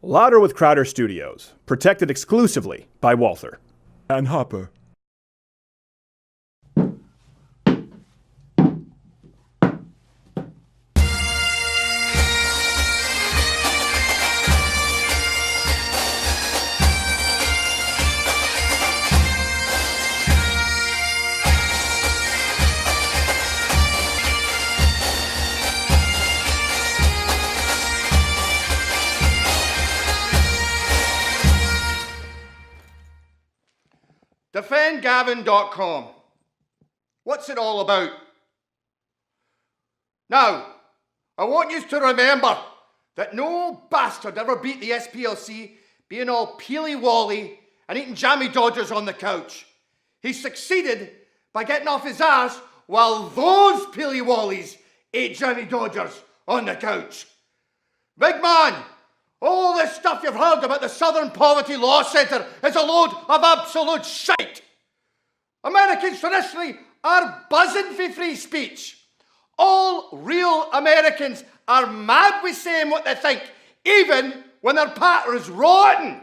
Louder with Crowder Studios. Protected exclusively by Walther. And Hopper. DefendGavin.com. What's it all about? Now, I want you to remember that no bastard ever beat the SPLC being all peely-wally and eating jammy dodgers on the couch. He succeeded by getting off his ass while those peely-wallies ate jammy dodgers on the couch. Big man, all this stuff you've heard about the Southern Poverty Law Centre is a load of absolute shite. Americans traditionally are buzzing for free speech. All real Americans are mad with saying what they think, even when their patter is rotten.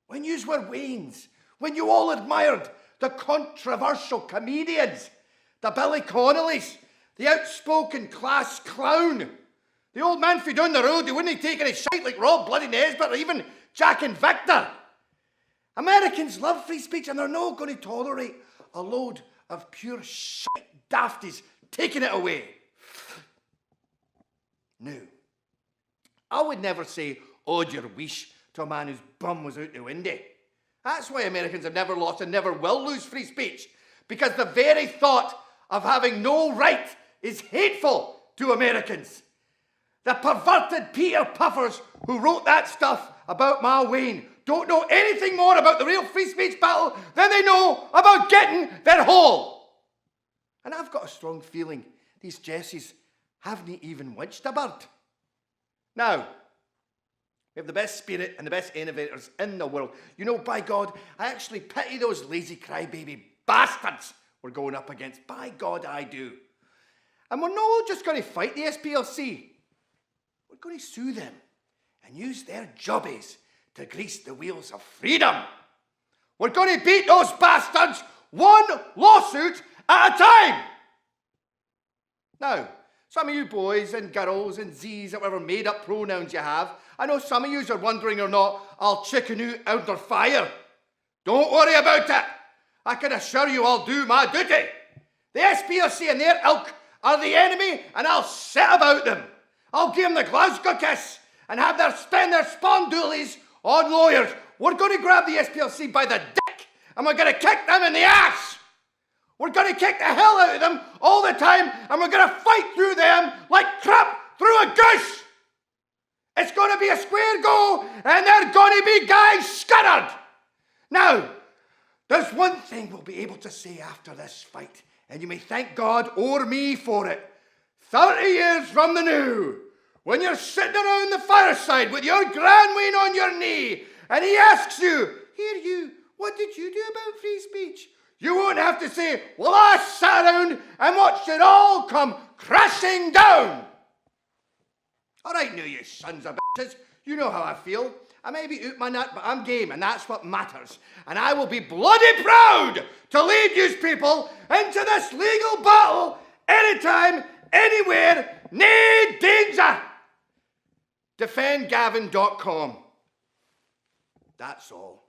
When yous were wains, when you all admired the controversial comedians, the Billy Connollys, the outspoken class clown, the old man from down the road who wouldn't take any shite like Rob Bloody Nesbitt or even Jack and Victor. Americans love free speech and they're not going to tolerate a load of pure shite dafties taking it away. No. I would never say, "Od your wish," to a man whose bum was out the window. That's why Americans have never lost and never will lose free speech, because the very thought of having no right is hateful to Americans. The perverted Peter Puffers who wrote that stuff about Ma Wayne don't know anything more about the real free speech battle than they know about getting their hole. And I've got a strong feeling these Jessies haven't even winched a bird. Now, we have the best spirit and the best innovators in the world. You know, by God, I actually pity those lazy crybaby bastards we're going up against. By God, I do. And we're not just going to fight the SPLC. We're going to sue them and use their jobbies to grease the wheels of freedom. We're going to beat those bastards one lawsuit at a time. Now, some of you boys and girls and Z's or whatever made-up pronouns you have, I know some of you are wondering or not, I'll chicken you under fire. Don't worry about it. I can assure you I'll do my duty. The SPLC and their ilk are the enemy, and I'll set about them. I'll give them the Glasgow kiss and have them spend their spondoolies on lawyers. We're going to grab the SPLC by the dick and we're going to kick them in the ass. We're going to kick the hell out of them all the time and we're going to fight through them like crap through a goose. It's going to be a square go and they're going to be guys scattered. Now, there's one thing we'll be able to say after this fight, and you may thank God or me for it. 30 years from the now, when you're sitting around the fireside with your grandwayne on your knee, and he asks you, "Here you, what did you do about free speech?" You won't have to say, "Well, I sat around and watched it all come crashing down." All right, now, you sons of bitches, you know how I feel. I may be out my nut, but I'm game, and that's what matters. And I will be bloody proud to lead you people into this legal battle anytime, anywhere, nae danger. DefendGavin.com. That's all.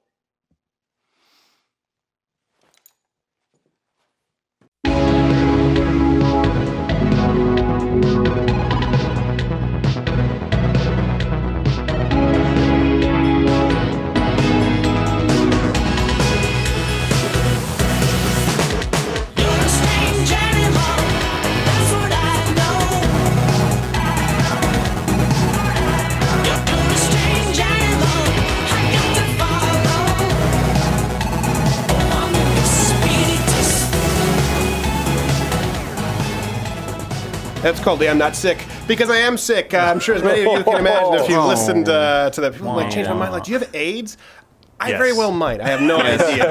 That's called the I'm Not Sick, because I am sick. I'm sure as many of you can imagine if you've listened to the people like change my mind. Like, do you have AIDS? I very well might. I have no idea.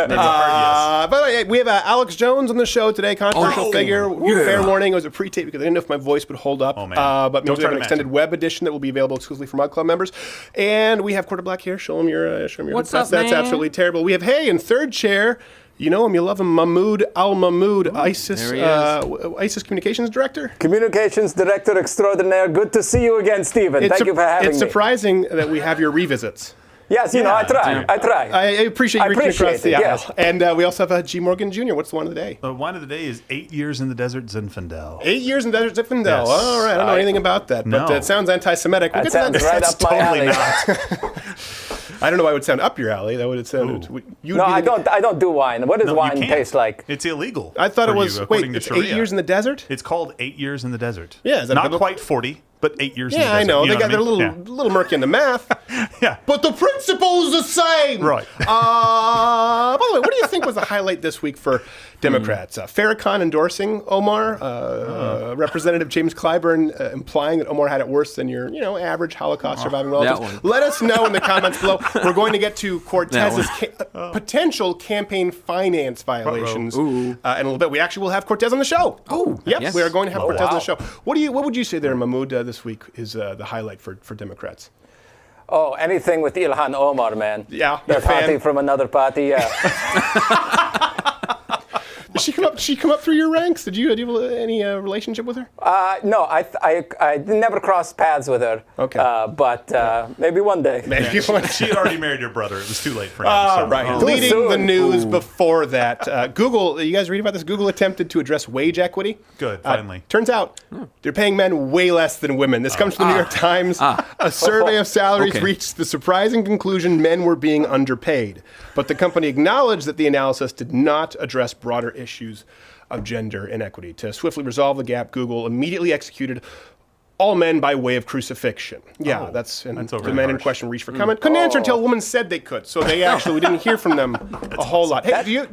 By the way, we have Alex Jones on the show today, controversial figure. Fair warning, it was a pre-tape because I didn't know if my voice would hold up. Oh, man. But we have an extended web edition that will be available exclusively for Mug Club members. And we have Quarter Black here. Show him your What's up, That's man? absolutely terrible. We have, in third chair, you know him, you love him, Mahmoud Al-Mahmoud, ISIS Communications Director. Communications Director Extraordinaire. Good to see you again, Stephen. Thank you for having me. It's surprising that we have your revisits. Yes, you know, I try. I appreciate you reaching across the aisle. Yes. And we also have G. Morgan Jr. What's the wine of the day? The wine of the day is 8 Years in the Desert Zinfandel. 8 years in the desert Zinfandel. Yes. All right, I don't know anything about that, but No. it sounds anti-Semitic. That sounds right up my Totally alley. not. I don't know why it would sound up your alley. That would sound. No, I don't do wine. What does No, you wine can't. taste like? It's illegal. I thought it for was. you, Wait, according to it's 8 Sharia. years in the desert? It's called 8 Years in the Desert. Yeah, is that not biblical? quite 40, but 8 years in the Yeah, desert. I know. You They got what they're a I mean? little murky in the math. Yeah. But the principle's the same. Right. By the way, what do you think was the highlight this week for Democrats? Farrakhan endorsing Omar, Representative James Clyburn implying that Omar had it worse than your, average Holocaust surviving relatives. one. Let us know in the comments below. We're going to get to Cortez's potential campaign finance violations in a little bit. We actually will have Cortez on the show. Oh, yep, yes. we are going to have Cortez on wow. the show. What would you say there, Mahmoud, this week is the highlight for Democrats? Oh, anything with Ilhan Omar, man. Yeah, The you're a fan. party from another party, yeah. Did she come up through your ranks? Did you have any relationship with her? No, I never crossed paths with her. Okay. But maybe one day. Maybe one. She had already married her brother. It was too late for him. All so. right. Too Leading soon. the news before that, Google, you guys read about this? Google attempted to address wage equity. Good, finally. Turns out they're paying men way less than women. This comes from the New York Times. A survey of salaries Okay. reached the surprising conclusion men were being underpaid. But the company acknowledged that the analysis did not address broader issues of gender inequity. To swiftly resolve the gap, Google immediately executed all men by way of crucifixion. Yeah, Oh, that's the overly men in harsh. question reached for comment. Couldn't answer until a woman said they could. So they actually, we didn't hear from them a whole lot. Hey, do you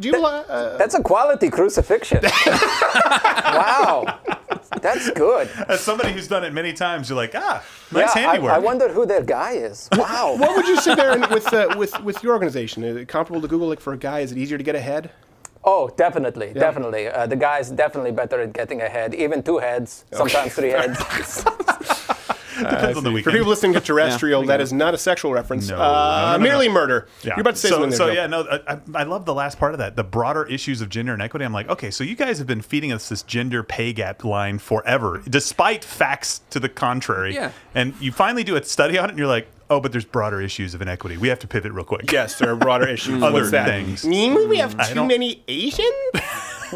That's a quality crucifixion. Wow. That's good. As somebody who's done it many times, you're like, nice Yeah, handiwork. I wonder who their guy is. Wow. what would you say there with your organization? Is it comparable to Google? Like for a guy, is it easier to get ahead? Oh, definitely. The guy's definitely better at getting ahead. Even 2 heads, sometimes 3 heads. Depends on the For weekend. people listening to terrestrial, that is not a sexual reference. No, merely murder. Yeah. You're about to say something there, Joe. I love the last part of that. The broader issues of gender inequity. I'm like, okay, so you guys have been feeding us this gender pay gap line forever, despite facts to the contrary. Yeah. And you finally do a study on it, and you're like, oh, but there's broader issues of inequity. We have to pivot real quick. Yes, there are broader issues. Other What's that? things. Mean we have too don't- many Asians?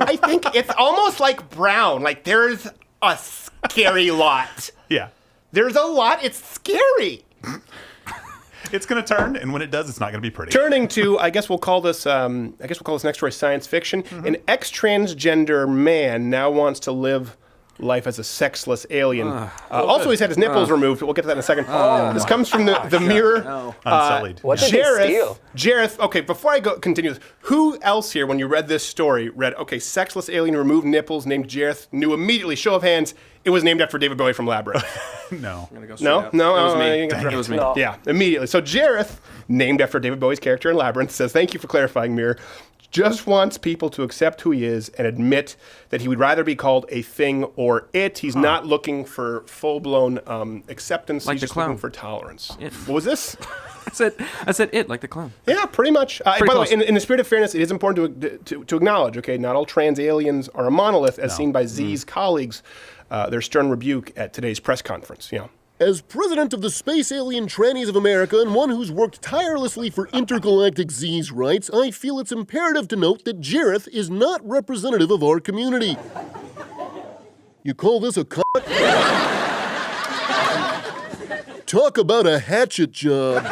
I think it's almost like Brown. Like there's a scary lot. Yeah. There's a lot. It's scary. It's going to turn, and when it does, it's not going to be pretty. Turning to, I guess we'll call this next story science fiction. An ex-transgender man now wants to live life as a sexless alien. Also, he's had his nipples removed. We'll get to that in a second. This comes from the Mirror. Unsullied. What did he steal? Jareth, okay, before I continue this, who else here, when you read this story, read, okay, sexless alien removed nipples named Jareth, knew immediately, show of hands, it was named after David Bowie from Labyrinth? No. No? It was Oh, me. you got It was me. No. Yeah, immediately. So Jareth, named after David Bowie's character in Labyrinth, says, thank you for clarifying, Mirror. Just wants people to accept who he is and admit that he would rather be called a thing or it. He's not looking for full-blown acceptance. Like He's the just clown. looking for tolerance. It. What was this? I said it, like the clown. Yeah, pretty much. By the way, close. in the spirit of fairness, it is important to acknowledge, okay, not all trans aliens are a monolith, as seen by Z's colleagues, their stern rebuke at today's press conference. Yeah. As president of the Space Alien Trannies of America and one who's worked tirelessly for intergalactic Z's rights, I feel it's imperative to note that Jareth is not representative of our community. You call this a Talk about a hatchet job.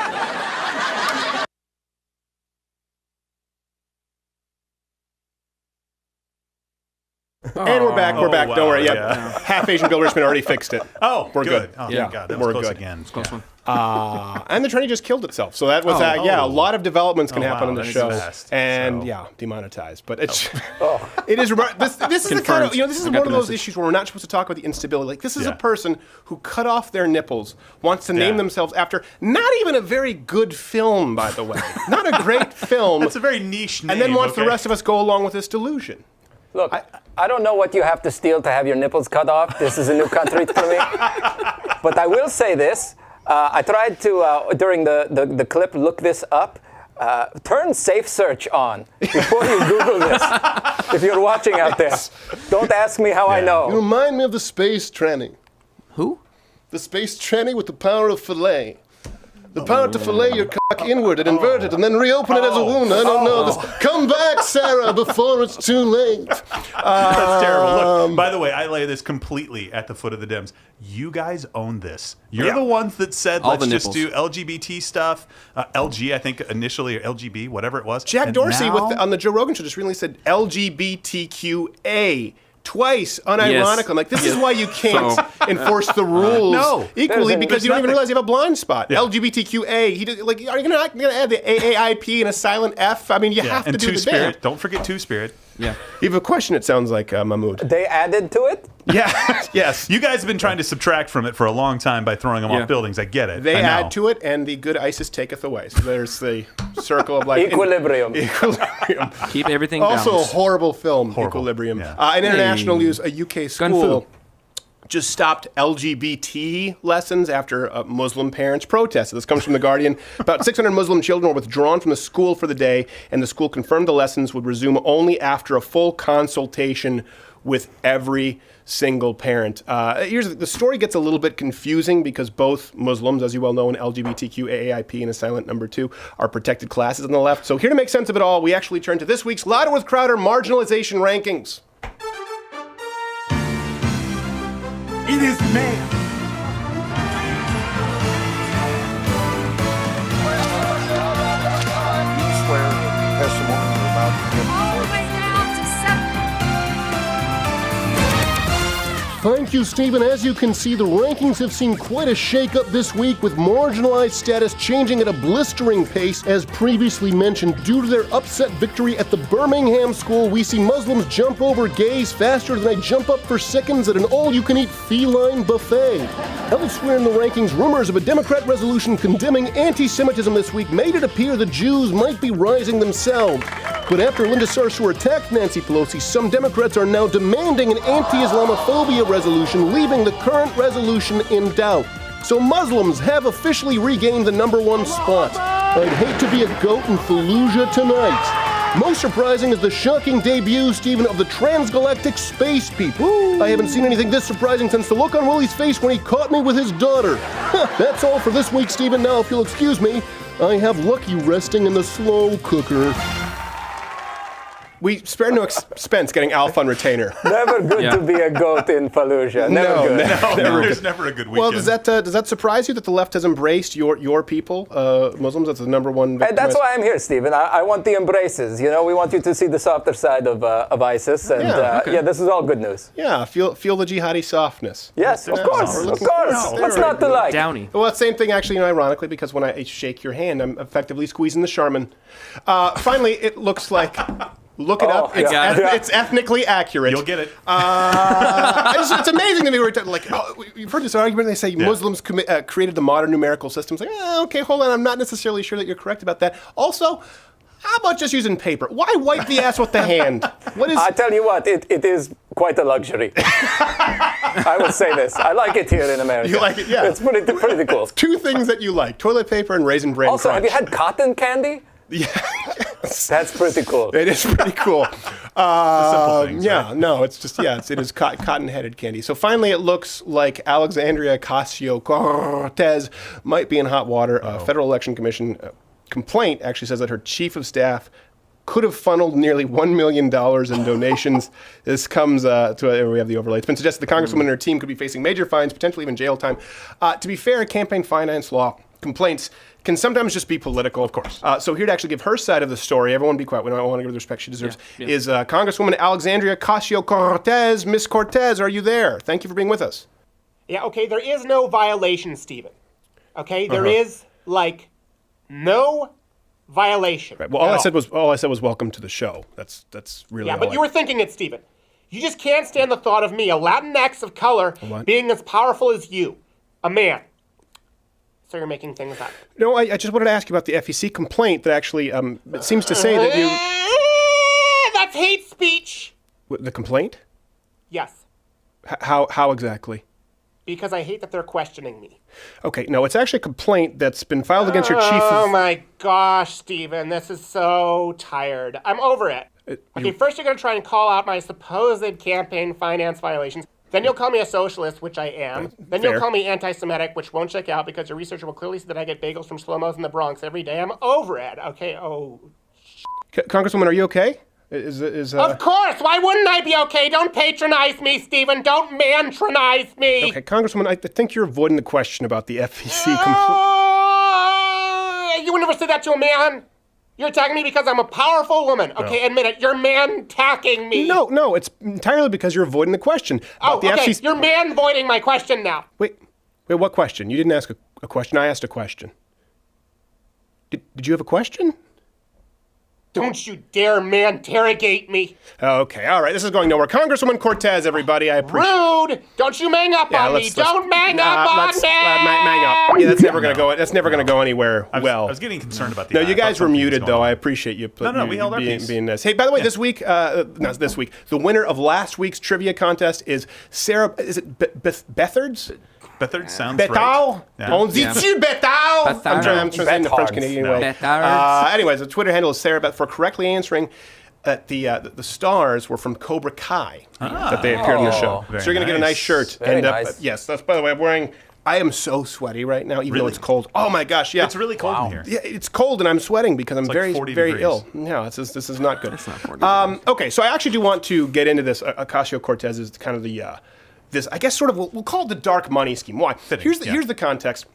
And we're back. We're back. wow, Don't worry. Yep. yeah. Half Asian Bill Richmond already fixed it. Oh, we're good. Oh, Yeah, thank God. That we're was close good. again. Close one. And the tranny just killed itself. So that was, a lot of developments can happen on the that is show. fast. And So- demonetized. But it's, it is, this is the kind of, this is I one got of the those message. issues where we're not supposed to talk about the instability. Like, this is a Yeah. person who cut off their nipples, wants to name Yeah. themselves after not even a very good film, by the way. Not a great film. That's a very niche name. And then wants the okay? rest of us go along with this delusion. Look, I don't know what you have to steal to have your nipples cut off. This is a new country for me. But I will say this. I tried to, during the clip, look this up. Turn Safe Search on before you Google this. If you're watching out there, don't ask me how I You know. remind me of the space tranny. Who? The space tranny with the power of fillet. The power to fillet your cock inward and invert it and then reopen it as a wound. I don't know. This. Come back, Sarah, before it's too late. That's terrible. Look, by the way, I lay this completely at the foot of the Dems. You guys own this. You're the ones that said, All let's the just do nipples. LGBT stuff. LG, I think, initially, or LGB, whatever it was. Jack And Dorsey now- on the Joe Rogan show just recently said LGBTQA. Twice, unironically. Yes. I'm like, this is why you can't So- enforce the rules No. equally There's because you don't even nothing. realize you have a blind spot. Yeah. LGBTQA. Are you not going to add the AAIP and a silent F? I mean, you have to and do the Two-Spirit. damn. Don't forget Two-Spirit. Yeah. You have a question, it sounds like, Mahmood. They added to it? Yeah, yes. You guys have been trying to subtract from it for a long time by throwing them Yeah. off buildings. I get it. They I know. add to it, and the good ISIS taketh away. So there's the circle of life. Equilibrium. Equilibrium. Keep everything Also a balanced. horrible film, Horrible, Equilibrium. yeah. In international Hey. news, a UK Gun school fu. just stopped LGBT lessons after Muslim parents protested. This comes from The Guardian. About 600 Muslim children were withdrawn from the school for the day, and the school confirmed the lessons would resume only after a full consultation with every single parent. The story gets a little bit confusing because both Muslims, as you well know, and LGBTQ, AAIP, and a silent number 2 are protected classes on the left. So here to make sense of it all, we actually turn to this week's Louder with Crowder marginalization rankings. It is man. swear testimony you're about to give. All the way down to 7. Thank you, Stephen. As you can see, the rankings have seen quite a shakeup this week, with marginalized status changing at a blistering pace. As previously mentioned, due to their upset victory at the Birmingham school, we see Muslims jump over gays faster than they jump up for seconds at an all-you-can-eat feline buffet. Elsewhere in the rankings, rumors of a Democrat resolution condemning anti-Semitism this week made it appear the Jews might be rising themselves. But after Linda Sarsour attacked Nancy Pelosi, some Democrats are now demanding an anti-Islamophobia resolution, leaving the current resolution in doubt. So Muslims have officially regained the #1 spot. I'd hate to be a goat in Fallujah tonight. Most surprising is the shocking debut, Stephen, of the transgalactic space people. I haven't seen anything this surprising since the look on Willie's face when he caught me with his daughter. That's all for this week, Stephen. Now, if you'll excuse me, I have Lucky resting in the slow cooker. We spare no expense getting Alpha on retainer. Never good Yeah. to be a goat in Fallujah. Never good. There's never a good weekend. Well, does that surprise you that the left has embraced your people, Muslims? That's the #1. And that's why I'm here, Stephen. I want the embraces. You know, we want you to see the softer side of ISIS. And Yeah, this is all good news. Yeah, feel the jihadi softness. Yes, of course. we're Of looking course. forward to What's it. not to like? Downy. Well, same thing actually, ironically, because when I shake your hand, I'm effectively squeezing the Charmin. Finally, it looks like. Look it up. Oh, yeah. It's ethnically accurate. You'll get it. It's amazing to me. We're like, you've heard this argument. They say Muslims created the modern numerical system. It's like, okay, hold on. I'm not necessarily sure that you're correct about that. Also, how about just using paper? Why wipe the ass with the hand? What is? I tell you what, it is quite a luxury. I will say this. I like it here in America. You like it, yeah. It's pretty cool. Two things that you like: toilet paper and Raisin Bran Also, have Crunch. you had cotton candy? Yeah. That's pretty cool. It is pretty cool. simple things, Yeah, right? no, it's just, it is cotton-headed candy. So finally, it looks like Alexandria Ocasio-Cortez might be in hot water. Federal Election Commission complaint actually says that her chief of staff could have funneled nearly $1 million in donations. This comes we have the overlay. It's been suggested the Congresswoman and her team could be facing major fines, potentially even jail time. To be fair, campaign finance law complaints can sometimes just be political. Of course. So here to actually give her side of the story, everyone be quiet. We don't want to give her the respect she deserves, is Congresswoman Alexandria Ocasio-Cortez. Miss Cortez, are you there? Thank you for being with us. Yeah, okay, there is no violation, Stephen. Okay, there is like no violation. Right. Well, all I said was welcome to the show. That's really but you were thinking it, Stephen. You just can't stand the thought of me, a Latinx of color, being as powerful as you, a man. So you're making things up. No, I just wanted to ask you about the FEC complaint that actually it seems to say that you... That's hate speech. The complaint? Yes. How exactly? Because I hate that they're questioning me. Okay, no, it's actually a complaint that's been filed against your chief of... Oh my gosh, Stephen, this is so tired. I'm over it. Okay, first you're going to try and call out my supposed campaign finance violations. Then you'll call me a socialist, which I am. Then you'll call me anti-Semitic, which won't check out because your researcher will clearly see that I get bagels from Shlomo's in the Bronx every day. I'm over it. Okay, Congresswoman, are you okay? Of course! Why wouldn't I be okay? Don't patronize me, Stephen. Don't mantronize me. Okay, Congresswoman, I think you're avoiding the question about the FEC complaint. You would never say that to a man. You're attacking me because I'm a powerful woman. Okay, admit it. You're man-tacking me. No, it's entirely because you're avoiding the question. FEC. You're man-voiding my question now. Wait, what question? You didn't ask a question. I asked a question. Did you have a question? Don't you dare man-terrogate me. Okay, all right. This is going nowhere. Congresswoman Cortez, everybody. I appreciate it. Rude! Don't you mang up on me. Don't mang up on me. Mang up. Yeah, that's never going to go. That's never going to go anywhere well. I was getting concerned about the. No, you guys were muted though. I appreciate you. We held our peace. Being nice. Hey, by the way, this week, not this week, the winner of last week's trivia contest is Sarah. Is it Bethards? Bethard sounds Betal? right. On dit-tu Betal? I'm trying the French Canadian way. Anyways, the Twitter handle is Sarah Beth for correctly answering that the stars were from Cobra Kai that they appeared on the show. So you're going to get a nice shirt. Very nice. Yes, that's, by the way, I'm wearing... I am so sweaty right now, even though it's cold. Oh my gosh, yeah. It's really cold in here. Yeah, it's cold and I'm sweating because I'm very, very ill. No, this is not good. It's not 40 okay, so I actually do want to get into this. Ocasio-Cortez is kind of the... this, I guess, sort of, we'll call it the dark money scheme. Why? Here's the context.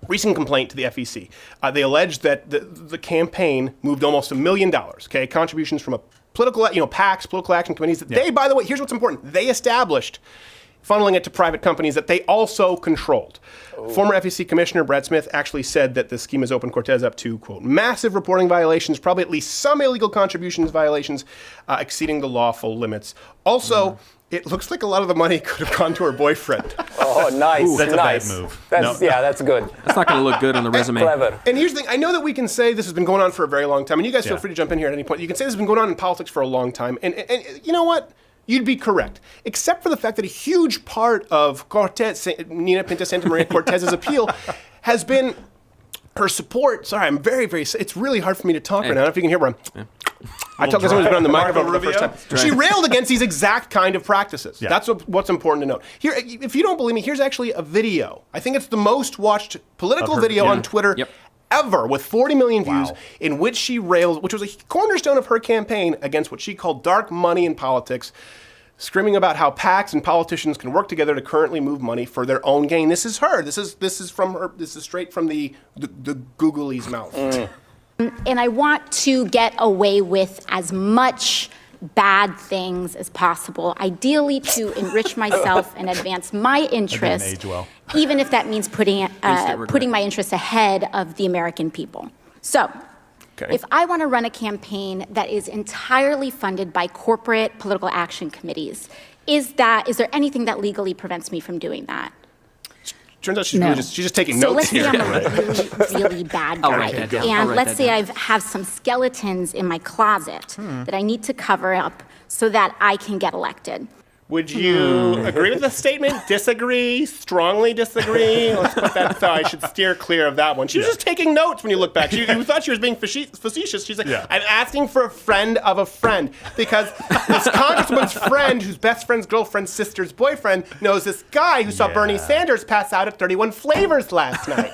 Recent complaint to the FEC. They allege that the campaign moved almost $1 million, okay, contributions from a political, PACs, political action committees. That they, by the way, here's what's important. They established funneling it to private companies that they also controlled. Former FEC Commissioner Brad Smith actually said that the scheme has opened Cortez up to, quote, massive reporting violations, probably at least some illegal contributions violations, exceeding the lawful limits. Also, it looks like a lot of the money could have gone to her boyfriend. Oh, nice. That's nice. a bad move. That's good. That's not going to look good on the resume. Clever. And here's the thing. I know that we can say this has been going on for a very long time, and you guys feel free to jump in here at any point. You can say this has been going on in politics for a long time, and you know what? You'd be correct, except for the fact that a huge part of Cortez, Nina Pinta Santa Maria Cortez's appeal has been her support. Sorry, I'm very, very, it's really hard for me to talk right now. I don't know if you can hear where I talk to someone who's been on the microphone for the first time. She railed against these exact kind of practices. Yeah. That's what's important to note. Here, if you don't believe me, here's actually a video. I think it's the most watched political video on Twitter ever, with 40 million views, in which she railed, which was a cornerstone of her campaign, against what she called dark money in politics, screaming about how PACs and politicians can work together to currently move money for their own gain. This is her. This is from her. This is straight from the Googly's mouth. And I want to get away with as much bad things as possible, ideally to enrich myself and advance my interests, even if that means putting my interests ahead of the American people. So, if I want to run a campaign that is entirely funded by corporate political action committees, is there anything that legally prevents me from doing that? Turns out she's really she's just taking notes here. So let's say I'm a really, really bad guy. And let's say I have some skeletons in my closet that I need to cover up so that I can get elected. Would you agree with the statement? Disagree? Strongly disagree? Let's put that, so I should steer clear of that one. She was just taking notes when you look back. You thought she was being facetious. She's like, I'm asking for a friend of a friend, because this congresswoman's friend, whose best friend's girlfriend's sister's boyfriend, knows this guy who saw Bernie Sanders pass out at 31 Flavors last night.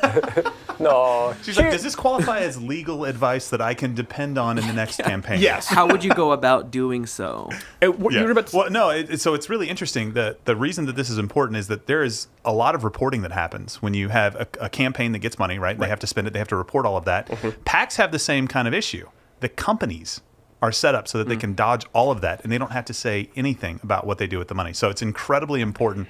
No. She's like, does this qualify as legal advice that I can depend on in the next campaign? Yes. How would you go about doing so? So it's really interesting. The reason that this is important is that there is a lot of reporting that happens when you have a campaign that gets money, right? They have to spend it. They have to report all of that. PACs have the same kind of issue. The companies are set up so that they can dodge all of that, and they don't have to say anything about what they do with the money. So it's incredibly important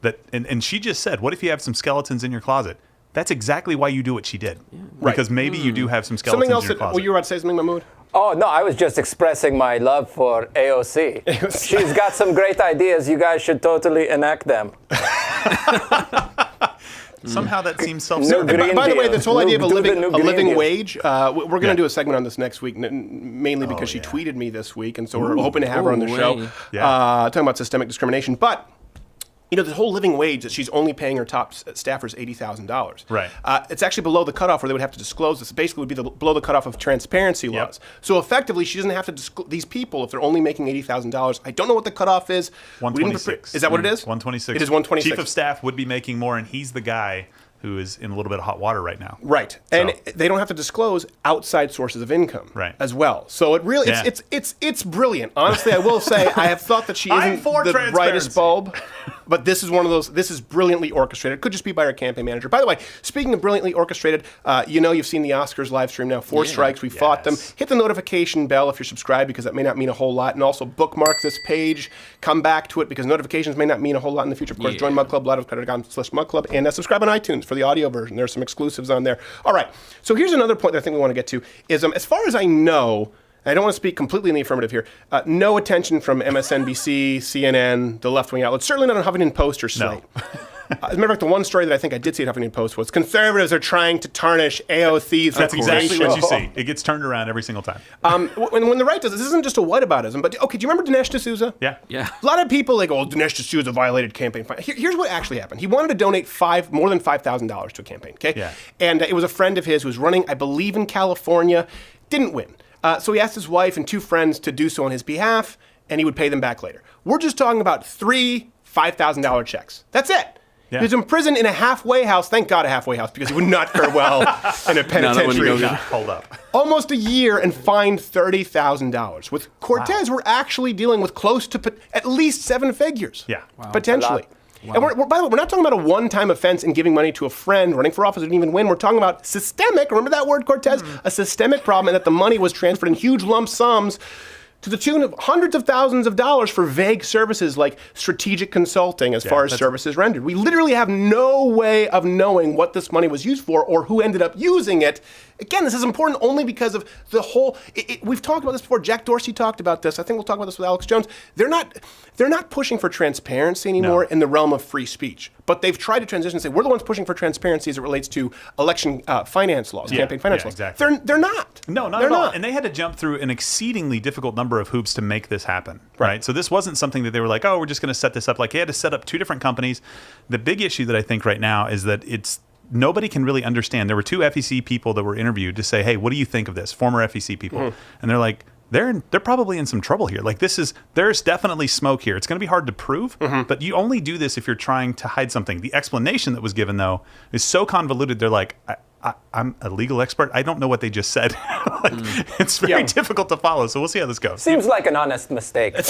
that, and she just said, what if you have some skeletons in your closet? that's exactly why you do what she did. Right. Because maybe you do have some skeletons Something else in your that, closet. well, you were about to say something, Mahmood? Oh, no, I was just expressing my love for AOC. She's got some great ideas. You guys should totally enact them. Somehow that seems No self-serving. green By the way, deal. this whole idea of a Do the living, new a Green living Deal. wage, we're going to Yeah. do a segment on this next week, mainly because she tweeted me this week, and so we're hoping to have her on the Ooh, show way. talking about systemic discrimination. But you know, the whole living wage that she's only paying her top staffers $80,000. Right. It's actually below the cutoff where they would have to disclose this. It basically would be below the cutoff of transparency laws. So effectively, she doesn't have to disclose these people if they're only making $80,000. I don't know what the cutoff is. We didn't 126. Is that what it is? 126. It is 126. Chief of staff would be making more, and he's the guy who is in a little bit of hot water right now. Right. And they don't have to disclose outside sources of income as well. So it really, it's brilliant. Honestly, I will say, I have thought that she isn't the brightest bulb, but this is one of those, this is brilliantly orchestrated. It could just be by our campaign manager. By the way, speaking of brilliantly orchestrated, you know, you've seen the Oscars live stream now, 4 strikes, we fought them. Hit the notification bell if you're subscribed, because that may not mean a whole lot. And also bookmark this page, come back to it, because notifications may not mean a whole lot in the future. Of course, join Mug Club, loudoutcredit.com/Mug Club, and subscribe on iTunes for the audio version. There's some exclusives on there. All right. So here's another point that I think we want to get to is, as far as I know, and I don't want to speak completely in the affirmative here, no attention from MSNBC, CNN, the left-wing outlets, certainly not on Huffington Post or Slate. As a matter of fact, the one story that I think I did see at Huffington Post was conservatives are trying to tarnish AOC's That's reputation. exactly what you see. It gets turned around every single time. When the right does this isn't just a whataboutism, but okay, do you remember Dinesh D'Souza? Yeah. A lot of people go, oh, Dinesh D'Souza violated campaign finance. Here's what actually happened. He wanted to donate more than $5,000 to a campaign, okay? Yeah. And it was a friend of his who was running, I believe, in California, didn't win. So he asked his wife and 2 friends to do so on his behalf, and he would pay them back later. We're just talking about 3 $5,000 checks. That's it. Yeah. He was imprisoned in a halfway house. Thank God a halfway house, because he would not fare well in a penitentiary. Hold up. Almost a year and fined $30,000. With Cortez, we're actually dealing with close to at least 7 figures. Yeah. Potentially. And by the way, we're not talking about a one-time offense in giving money to a friend running for office who didn't even win. We're talking about systemic, remember that word, Cortez? A systemic problem, and that the money was transferred in huge lump sums to the tune of hundreds of thousands of dollars for vague services like strategic consulting as far as services rendered. We literally have no way of knowing what this money was used for or who ended up using it. Again, this is important only because of the whole, we've talked about this before. Jack Dorsey talked about this. I think we'll talk about this with Alex Jones. They're not pushing for transparency anymore in the realm of free speech. But they've tried to transition and say, we're the ones pushing for transparency as it relates to election finance laws, campaign finance laws. Exactly. They're not. No, not at all. And they had to jump through an exceedingly difficult number of hoops to make this happen. Right. So this wasn't something that they were like, oh, we're just going to set this up. Like, they had to set up 2 different companies. The big issue that I think right now is that nobody can really understand. There were 2 FEC people that were interviewed to say, hey, what do you think of this? Former FEC people. And they're like, they're probably in some trouble here. Like, there's definitely smoke here. It's going to be hard to prove, but you only do this if you're trying to hide something. The explanation that was given, though, is so convoluted. They're like, I'm a legal expert. I don't know what they just said. It's very difficult to follow, so we'll see how this goes. Seems like an honest mistake. I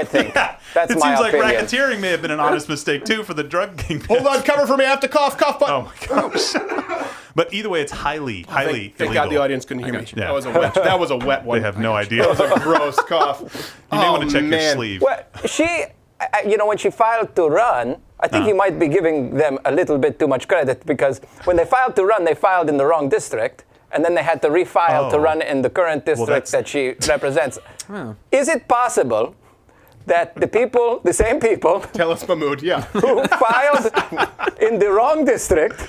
think. That's my opinion. It seems like racketeering may have been an honest mistake, too, for the drug kingpin. Hold on, cover for me. I have to cough button. Oh, my gosh. But either way, it's highly illegal. Thank God the audience couldn't hear me. Yeah. That was a wet one. They have no idea. That was a gross cough. You may want to check your sleeve. Well, when she filed to run, I think you might be giving them a little bit too much credit, because when they filed to run, they filed in the wrong district, and then they had to refile to run in the current district that she represents. Is it possible that the same people, tell us, Mahmood, who filed in the wrong district,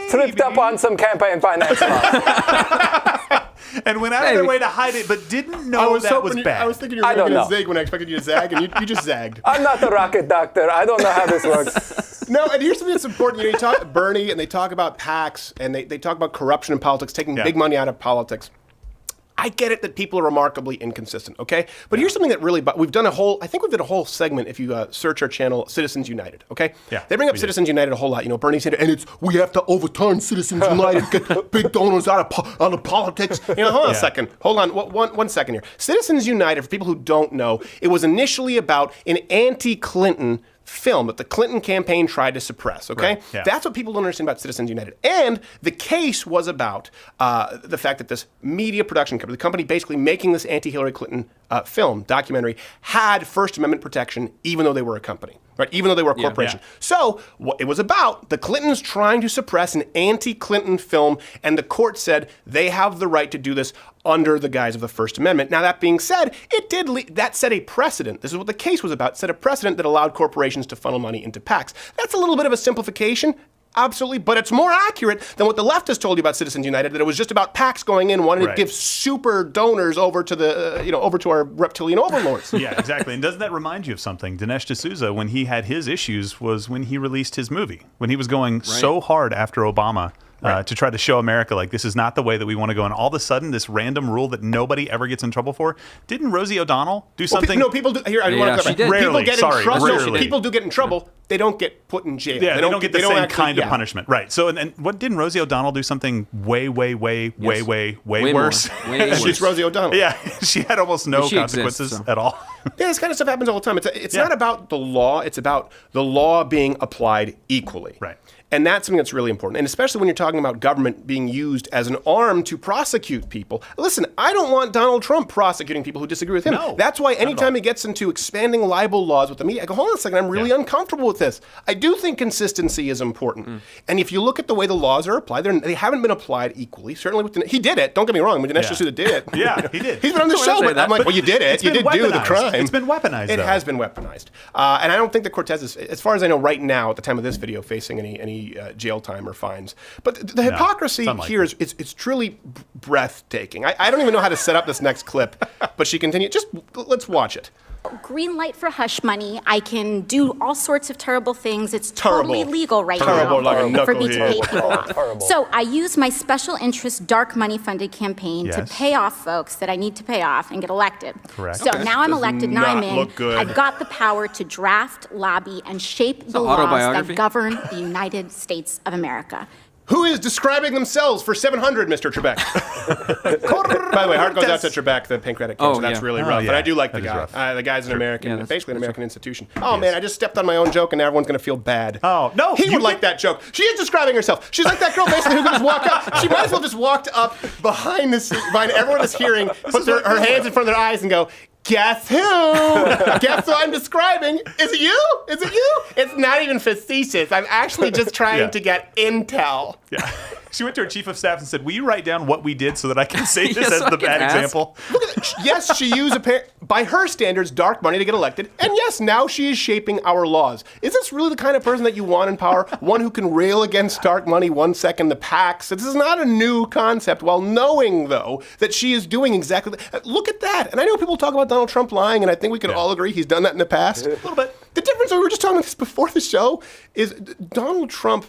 tripped up on some campaign finance law? And went out of their way to hide it, but didn't know that was bad. I was thinking you were going to zig when I expected you to zag, and you just zagged. I'm not a rocket doctor. I don't know how this works. No, and here's something that's important. You talk Bernie, and they talk about PACs, and they talk about corruption in politics, taking big money out of politics. I get it that people are remarkably inconsistent, okay? But here's something that really, we've done a whole segment if you search our channel, Citizens United, okay? Yeah. They bring up Citizens United a whole lot. Bernie said, and we have to overturn Citizens United, get big donors out of politics. Hold on a second. Hold on, one second here. Citizens United, for people who don't know, it was initially about an anti-Clinton film that the Clinton campaign tried to suppress, okay? Right, yeah. That's what people don't understand about Citizens United. And the case was about the fact that this media production company, the company basically making this anti-Hillary Clinton film, documentary, had First Amendment protection, even though they were a company, right? Even though they were a corporation. yeah. So what it was about, the Clintons trying to suppress an anti-Clinton film, and the court said they have the right to do this under the guise of the First Amendment. Now, that being said, that set a precedent. This is what the case was about. It set a precedent that allowed corporations to funnel money into PACs. That's a little bit of a simplification. Absolutely, but it's more accurate than what the left has told you about Citizens United, that it was just about PACs going in, wanting to give super donors over to the, over to our reptilian overlords. Yeah, exactly. And doesn't that remind you of something? Dinesh D'Souza, when he had his issues, was when he released his movie, when he was going so hard after Obama. To try to show America, like, this is not the way that we want to go. And all of a sudden, this random rule that nobody ever gets in trouble for. Didn't Rosie O'Donnell do something? No, people do. Here, I want to clarify. Rarely, people get in trouble. rarely. People do get in trouble. They don't get put in jail. Yeah, they don't get the same kind of yeah. punishment. Right. So, and what, didn't Rosie O'Donnell do something way worse? Way worse. She's Rosie O'Donnell. Yeah, she had almost no She consequences exists, so. at all. Yeah, this kind of stuff happens all the time. It's not about the law. It's about the law being applied equally. Right. And that's something that's really important. And especially when you're talking about government being used as an arm to prosecute people. Listen, I don't want Donald Trump prosecuting people who disagree with him. No, that's why anytime he gets into expanding libel laws with the media, I go, hold on a second, I'm really uncomfortable with this. I do think consistency is important. And if you look at the way the laws are applied, they haven't been applied equally. Certainly with he did it. Don't get me wrong. I mean, Dinesh D'Souza did it. Yeah, he did. He's been on the show, but I'm like, well, you did it. You did do the crime. It's been weaponized, It though. has been weaponized. And I don't think that Cortez is, as far as I know right now, at the time of this video, facing any jail time or fines. But the hypocrisy here is it's truly breathtaking. I don't even know how to set up this next clip, but she continued. Just let's watch it. Green light for hush money. I can do all sorts of terrible things. It's Terrible. totally legal right Terrible, now like a for me to pay knucklehead. people off. So I use my special interest dark money funded campaign to pay off folks that I need to pay off and get elected. Correct. So now I'm Does elected and I'm not in. look good. I've got the power to draft, lobby, and shape the laws autobiography? that govern the United States of America. Who is describing themselves for 700, Mr. Trebek? By the way, heart goes out to Trebek, the pancreatic cancer. That's really rough. But I do like the guy. The guy's an American, basically an American institution. Oh, man, I just stepped on my own joke, and now everyone's going to feel bad. Oh, no. He would like that joke. She is describing herself. She's like that girl, basically, who can just walk up. She might as well just walked up behind everyone that's hearing, put her hands in front of their eyes and go, guess who? Guess who I'm describing? Is it you? Is it you? It's not even facetious. I'm actually just trying to get intel. Yeah. She went to her chief of staff and said, will you write down what we did so that I can say this as so I the can bad ask. example? Look at that. Yes, she used, by her standards, dark money to get elected. And yes, now she is shaping our laws. Is this really the kind of person that you want in power? One who can rail against dark money, one second the PACs. This is not a new concept, while knowing, though, that she is doing exactly that. Look at that. And I know people talk about Donald Trump lying, and I think we can all agree he's done that in the past. A little bit. The difference, we were just talking about this before the show, is Donald Trump,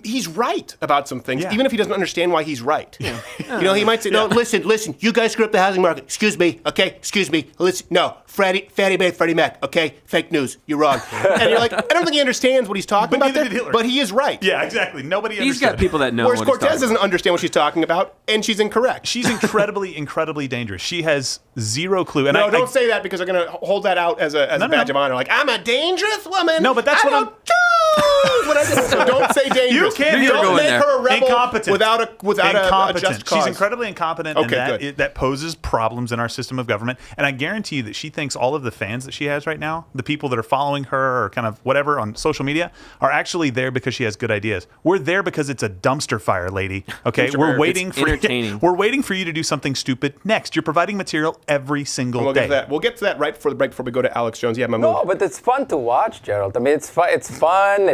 he's right about some things, even if he doesn't understand why he's right. He might say, no, listen, you guys screw up the housing market. Excuse me, listen, no, Freddie Mac, okay? Fake news, you're wrong. And you're like, I don't think he understands what he's talking about neither there, did Hitler. but he is right. Yeah, exactly. Nobody He's understood. got people that know Whereas what he's Cortez talking doesn't understand what she's talking about, and she's incorrect. She's incredibly dangerous. She has zero clue. And No, don't say that, because they're going to hold that out as a badge of honor. Like, I'm a dangerous woman. No, but that's what I'm... So don't say dangerous. You can't don't make her a rebel incompetent. without a just cause. She's incredibly incompetent, and that poses problems in our system of government. And I guarantee you that she thinks all of the fans that she has right now, the people that are following her or kind of whatever on social media, are actually there because she has good ideas. We're there because it's a dumpster fire, lady. Okay, we're waiting for we're waiting for you to do something stupid next. You're providing material every single day. We'll get to that right before the break, before we go to Alex Jones. Yeah, my move. No, but it's fun to watch, Gerald. I mean, it's fun.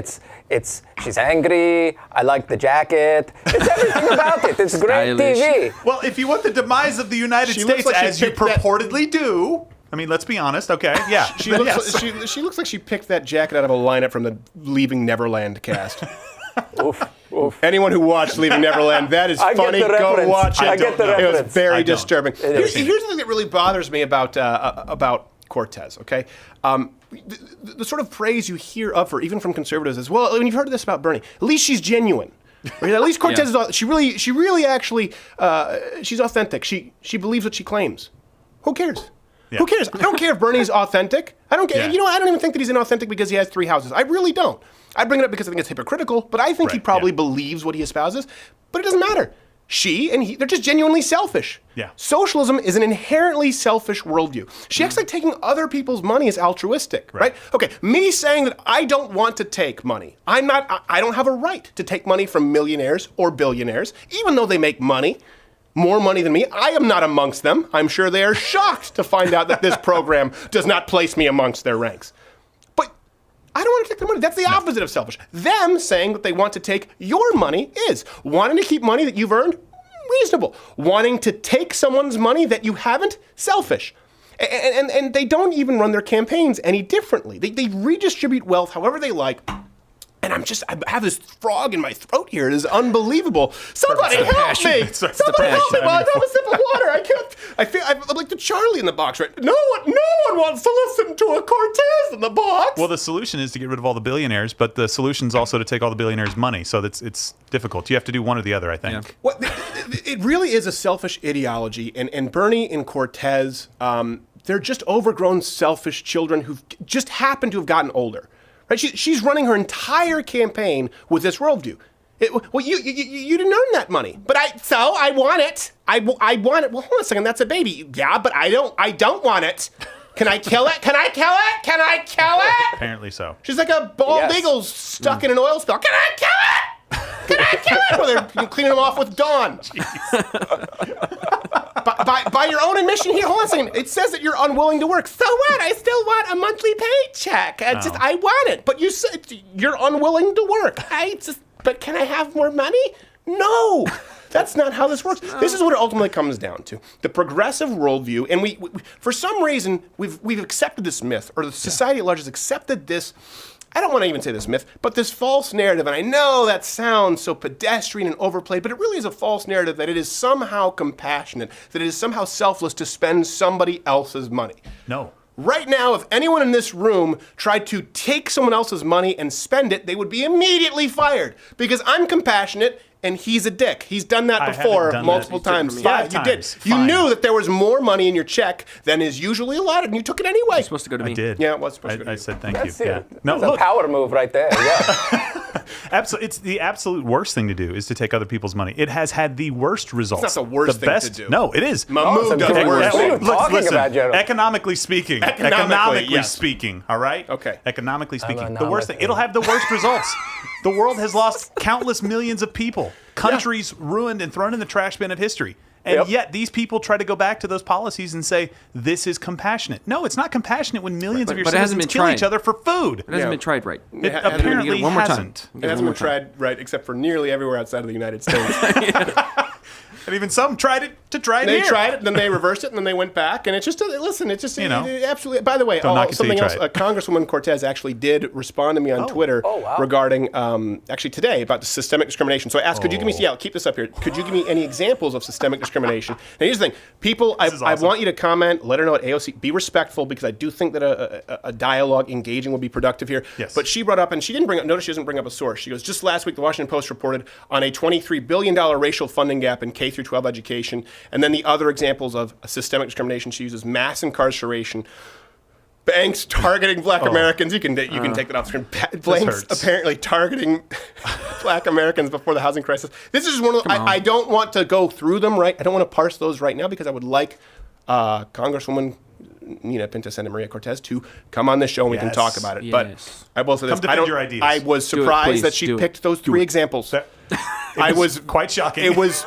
She's angry. I like the jacket. It's everything about it. It's great Stylish. TV. Well, if you want the demise of the United She looks States, like she as you picked that- purportedly do, I mean, let's be honest. Okay, yeah, She looks like she picked that jacket out of a lineup from the Leaving Neverland cast. Oof. Anyone who watched Leaving Neverland, that is I get funny. the Go reference. watch it. I get the It was reference. very I don't. disturbing. Here's the thing that really bothers me about Cortez. Okay, the sort of praise you hear of her, even from conservatives as well. I mean, you've heard this about Bernie. At least she's genuine. Right? At least Cortez is. She really actually. She's authentic. She believes what she claims. Who cares? Yeah. Who cares? I don't care if Bernie's authentic. I don't care. Yeah. You know, I don't even think that he's inauthentic because he has 3 houses. I really don't. I bring it up because I think it's hypocritical, but I think he probably believes what he espouses. But it doesn't matter. She and he, they're just genuinely selfish. Yeah. Socialism is an inherently selfish worldview. She acts like taking other people's money is altruistic, right? Okay, me saying that I don't want to take money. I don't have a right to take money from millionaires or billionaires, even though they make money, more money than me. I am not amongst them. I'm sure they are shocked to find out that this program does not place me amongst their ranks. But I don't want to take their money. That's the opposite of selfish. Them saying that they want to take your money is wanting to keep money that you've earned, reasonable. Wanting to take someone's money that you haven't, selfish. And they don't even run their campaigns any differently. They redistribute wealth however they like. And I have this frog in my throat here. It is unbelievable. Somebody help me! Somebody help me! Well, I have a sip of water. I can't. I'm like the Charlie in the box, right? No one wants to listen to a Cortez in the box. Well, the solution is to get rid of all the billionaires, but the solution is also to take all the billionaires' money. So it's difficult. You have to do one or the other, I think. Yeah. Well, it really is a selfish ideology, and Bernie and Cortez, they're just overgrown, selfish children who just happen to have gotten older. Right? She's running her entire campaign with this worldview. You didn't earn that money, but I want it. I want it. Well, hold on a second. That's a baby. Yeah, but I don't want it. Can I kill it? Can I kill it? Can I kill it? Apparently so. She's like a bald eagle stuck in an oil spill. Can I kill it? Can I kill it? Well, they're cleaning them off with Dawn. By your own admission here, hold on a second. It says that you're unwilling to work. So what? I still want a monthly paycheck. I want it. But you said you're unwilling to work. But can I have more money? No. That's not how this works. This is what it ultimately comes down to. The progressive worldview, and we for some reason, we've accepted this myth, or the society at large has accepted this, I don't want to even say this myth, but this false narrative, and I know that sounds so pedestrian and overplayed, but it really is a false narrative that it is somehow compassionate, that it is somehow selfless to spend somebody else's money. No. Right now, if anyone in this room tried to take someone else's money and spend it, they would be immediately fired, because I'm compassionate and he's a dick. He's done that before multiple times. Five you times. did. You knew that there was more money in your check than is usually allotted, and you took it anyway. It's supposed to go to me. I did. Yeah, it was supposed to go to I you. said thank That's you. it. Yeah. No, That's a power move right there. Yeah. It's the absolute worst thing to do is to take other people's money. It has had the worst results. It's not the worst thing to do. No, it is. Mahmoud does great worse. What are you talking about, General? Economically speaking. Yes. Speaking, all right? Okay. Economically speaking. The worst thing. It'll have the worst results. The world has lost countless millions of people. Countries ruined and thrown in the trash bin of history. And yet these people try to go back to those policies and say, this is compassionate. No, it's not compassionate when millions of your citizens kill each other for food. It hasn't been tried right. It apparently one more hasn't. It hasn't been tried right, except for nearly everywhere outside of the United States. And even some tried it to try it They here. tried it, then they reversed it, and then they went back. And it's just, absolutely. By the way, Don't knock it till you something else. try it. Congresswoman Cortez actually did respond to me on Twitter regarding, actually today, about the systemic discrimination. So I asked, could you give me, keep this up here. Could you give me any examples of systemic discrimination? Now, here's the thing. People, I want you to comment, let her know at AOC. Be respectful, because I do think that a dialogue engaging will be productive here. Yes. But she brought up, and she didn't bring up, notice she doesn't bring up a source. She goes, just last week, the Washington Post reported on a $23 billion racial funding gap in K through 12 education. And then the other examples of systemic discrimination she uses: mass incarceration, banks targeting Black Americans. You can take that off screen. Banks apparently targeting Black Americans before the housing crisis. This is one of the, I don't want to go through them right. I don't want to parse those right now, because I would like Congresswoman Nina Pinta Santa Maria Cortez to come on this show and we can talk about it. But I will say this: your ideas. I was surprised that she picked those three examples. I was quite shocking. It was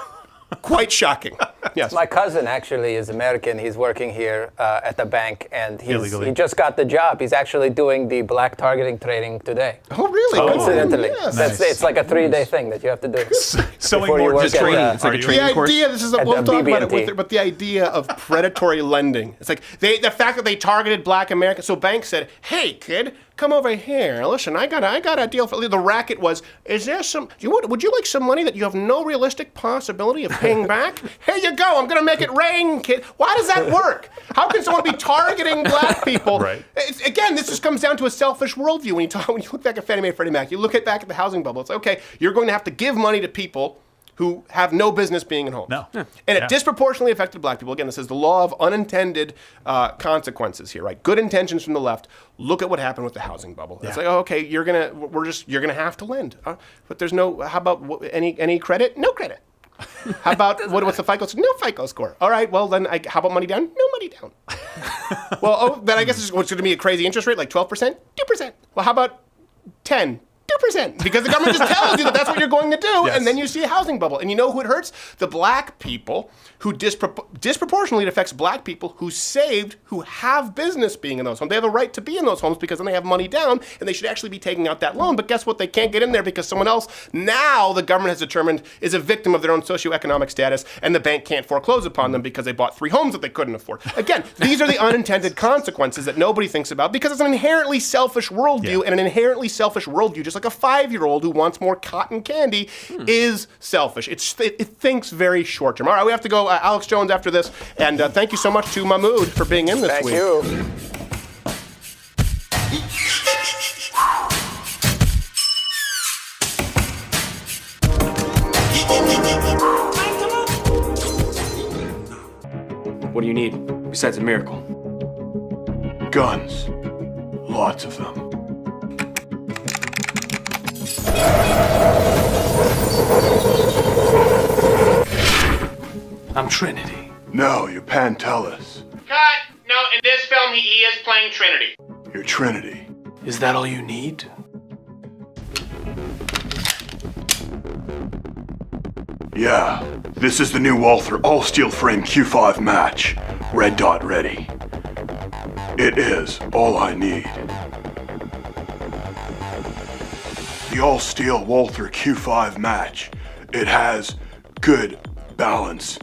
quite shocking. Yes. My cousin actually is American. He's working here at the bank, and he just got the job. He's actually doing the black targeting training today. Oh, really? Coincidentally. Yes. That's it's like a 3-day thing that you have to do. Sewing before you more work just at, training. It's like a training the course. idea, this is we'll talk about it with her, but the idea of predatory lending. It's like the fact that they targeted Black Americans. So banks said, "Hey, kid, come over here. Listen, I got a deal for the racket was. Is there some? Would you like some money that you have no realistic possibility of paying back? Here you go. I'm gonna make it rain, kid. Why does that work? How can someone be targeting Black people? Right. Again, this just comes down to a selfish worldview. When you look back at Fannie Mae, Freddie Mac, you look back at the housing bubble. It's like, okay, you're going to have to give money to people who have no business being at home. No. And it disproportionately affected Black people. Again, this is the law of unintended consequences here, right? Good intentions from the left. Look at what happened with the housing bubble. It's like, oh, okay, you're gonna have to lend, but there's no. How about any credit? No credit. How about, what's the FICO score? No FICO score. All right, well, then how about money down? No money down. Well, then I guess it's going to be a crazy interest rate, like 12%? 2%. Well, how about 10? 2%, because the government just tells you that that's what you're going to do, Yes. and then you see a housing bubble. And you know who it hurts? The black people who disproportionately it affects black people who saved, who have business being in those homes. They have a right to be in those homes because then they have money down, and they should actually be taking out that loan. But guess what? They can't get in there because someone else, now the government has determined, is a victim of their own socioeconomic status, and the bank can't foreclose upon them because they bought 3 homes that they couldn't afford. Again, these are the unintended consequences that nobody thinks about because it's an inherently selfish worldview, and an inherently selfish worldview, just like a 5-year-old who wants more cotton candy, is selfish. It thinks very short term. All right, we have to go. Alex Jones after this, and thank you so much to Mahmood for being in this week. Thank you. What do you need besides a miracle? Guns. Lots of them. I'm Trinity. No, you're Pantelis. Cut! No, in this film, he is playing Trinity. You're Trinity. Is that all you need? Yeah, this is the new Walther all-steel frame Q5 match. Red dot ready. It is all I need. The all-steel Walther Q5 match. It has good balance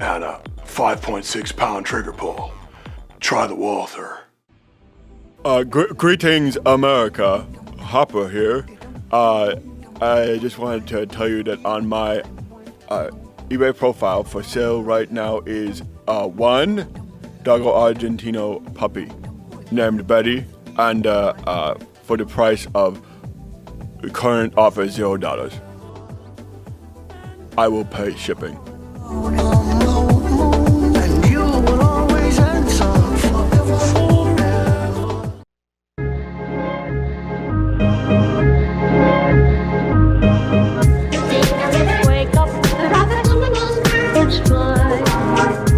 and a 5.6 pound trigger pull. Try the Walther. Greetings, America. Hopper here. I just wanted to tell you that on my eBay profile for sale right now is one Doggo Argentino puppy named Betty, and for the price of the current offer $0. I will pay shipping.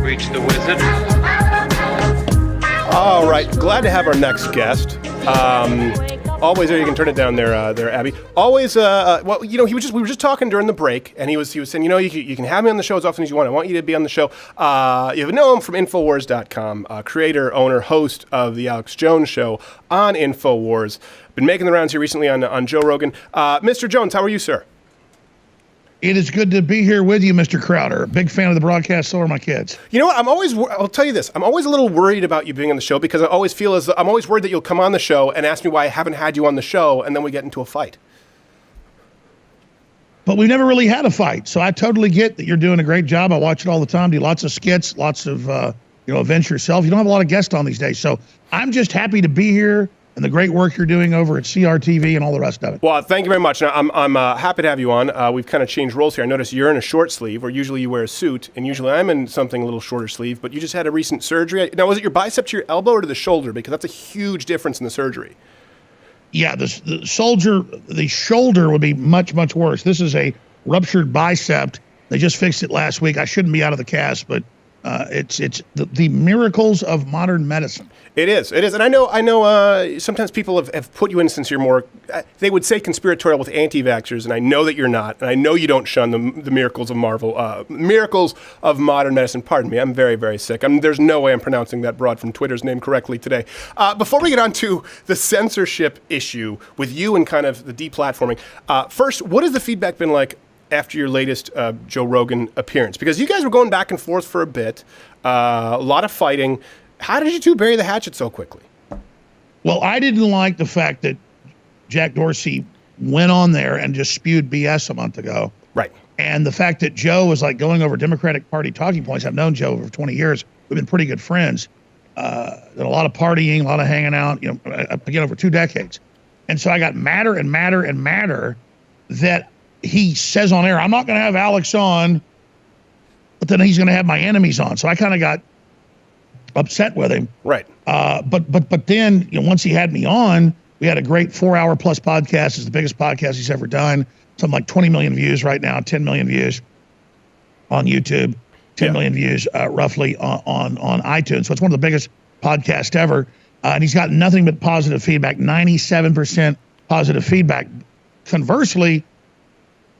Reach the wizard. All right, glad to have our next guest. Always, you can turn it down there, Abby. Always, well, you know, we were just talking during the break, and he was saying, you know, you can have me on the show as often as you want. I want you to be on the show. You know him from Infowars.com, creator, owner, host of the Alex Jones Show on Infowars. Been making the rounds here recently on Joe Rogan. Mr. Jones, how are you, sir? It is good to be here with you, Mr. Crowder. Big fan of the broadcast, so are my kids. You know what? I'll tell you this. I'm always a little worried about you being on the show because I always feel I'm always worried that you'll come on the show and ask me why I haven't had you on the show, and then we get into a fight. But we've never really had a fight, so I totally get that you're doing a great job. I watch it all the time, do lots of skits, lots of events yourself. You don't have a lot of guests on these days, so I'm just happy to be here and the great work you're doing over at CRTV and all the rest of it. Well, thank you very much. Now, I'm happy to have you on. We've kind of changed roles here. I notice you're in a short sleeve, where usually you wear a suit, and usually I'm in something a little shorter sleeve, but you just had a recent surgery. Now, was it your bicep to your elbow or to the shoulder? Because that's a huge difference in the surgery. Yeah, the shoulder would be much, much worse. This is a ruptured bicep. They just fixed it last week. I shouldn't be out of the cast, but it's the miracles of modern medicine. It is. And I know. Sometimes people have put you in since you're more. They would say conspiratorial with anti-vaxxers, and I know that you're not, and I know you don't shun the miracles of miracles of modern medicine. Pardon me, I'm very, very sick. There's no way I'm pronouncing that broad from Twitter's name correctly today. Before we get on to the censorship issue with you and kind of the deplatforming, first, what has the feedback been like after your latest Joe Rogan appearance? Because you guys were going back and forth for a bit, a lot of fighting. How did you two bury the hatchet so quickly? Well, I didn't like the fact that Jack Dorsey went on there and just spewed BS a month ago. Right. And the fact that Joe was like going over Democratic Party talking points. I've known Joe for 20 years. We've been pretty good friends. A lot of partying, a lot of hanging out, again, over 2 decades. And so I got madder and madder and madder that he says on air, I'm not going to have Alex on, but then he's going to have my enemies on. So I kind of got upset with him. Right. But then, once he had me on, we had a great 4-hour plus podcast. It's the biggest podcast he's ever done. Something like 20 million views right now, 10 million views. on YouTube, 10 million views roughly on iTunes. So it's one of the biggest podcasts ever. And he's got nothing but positive feedback, 97% positive feedback. Conversely,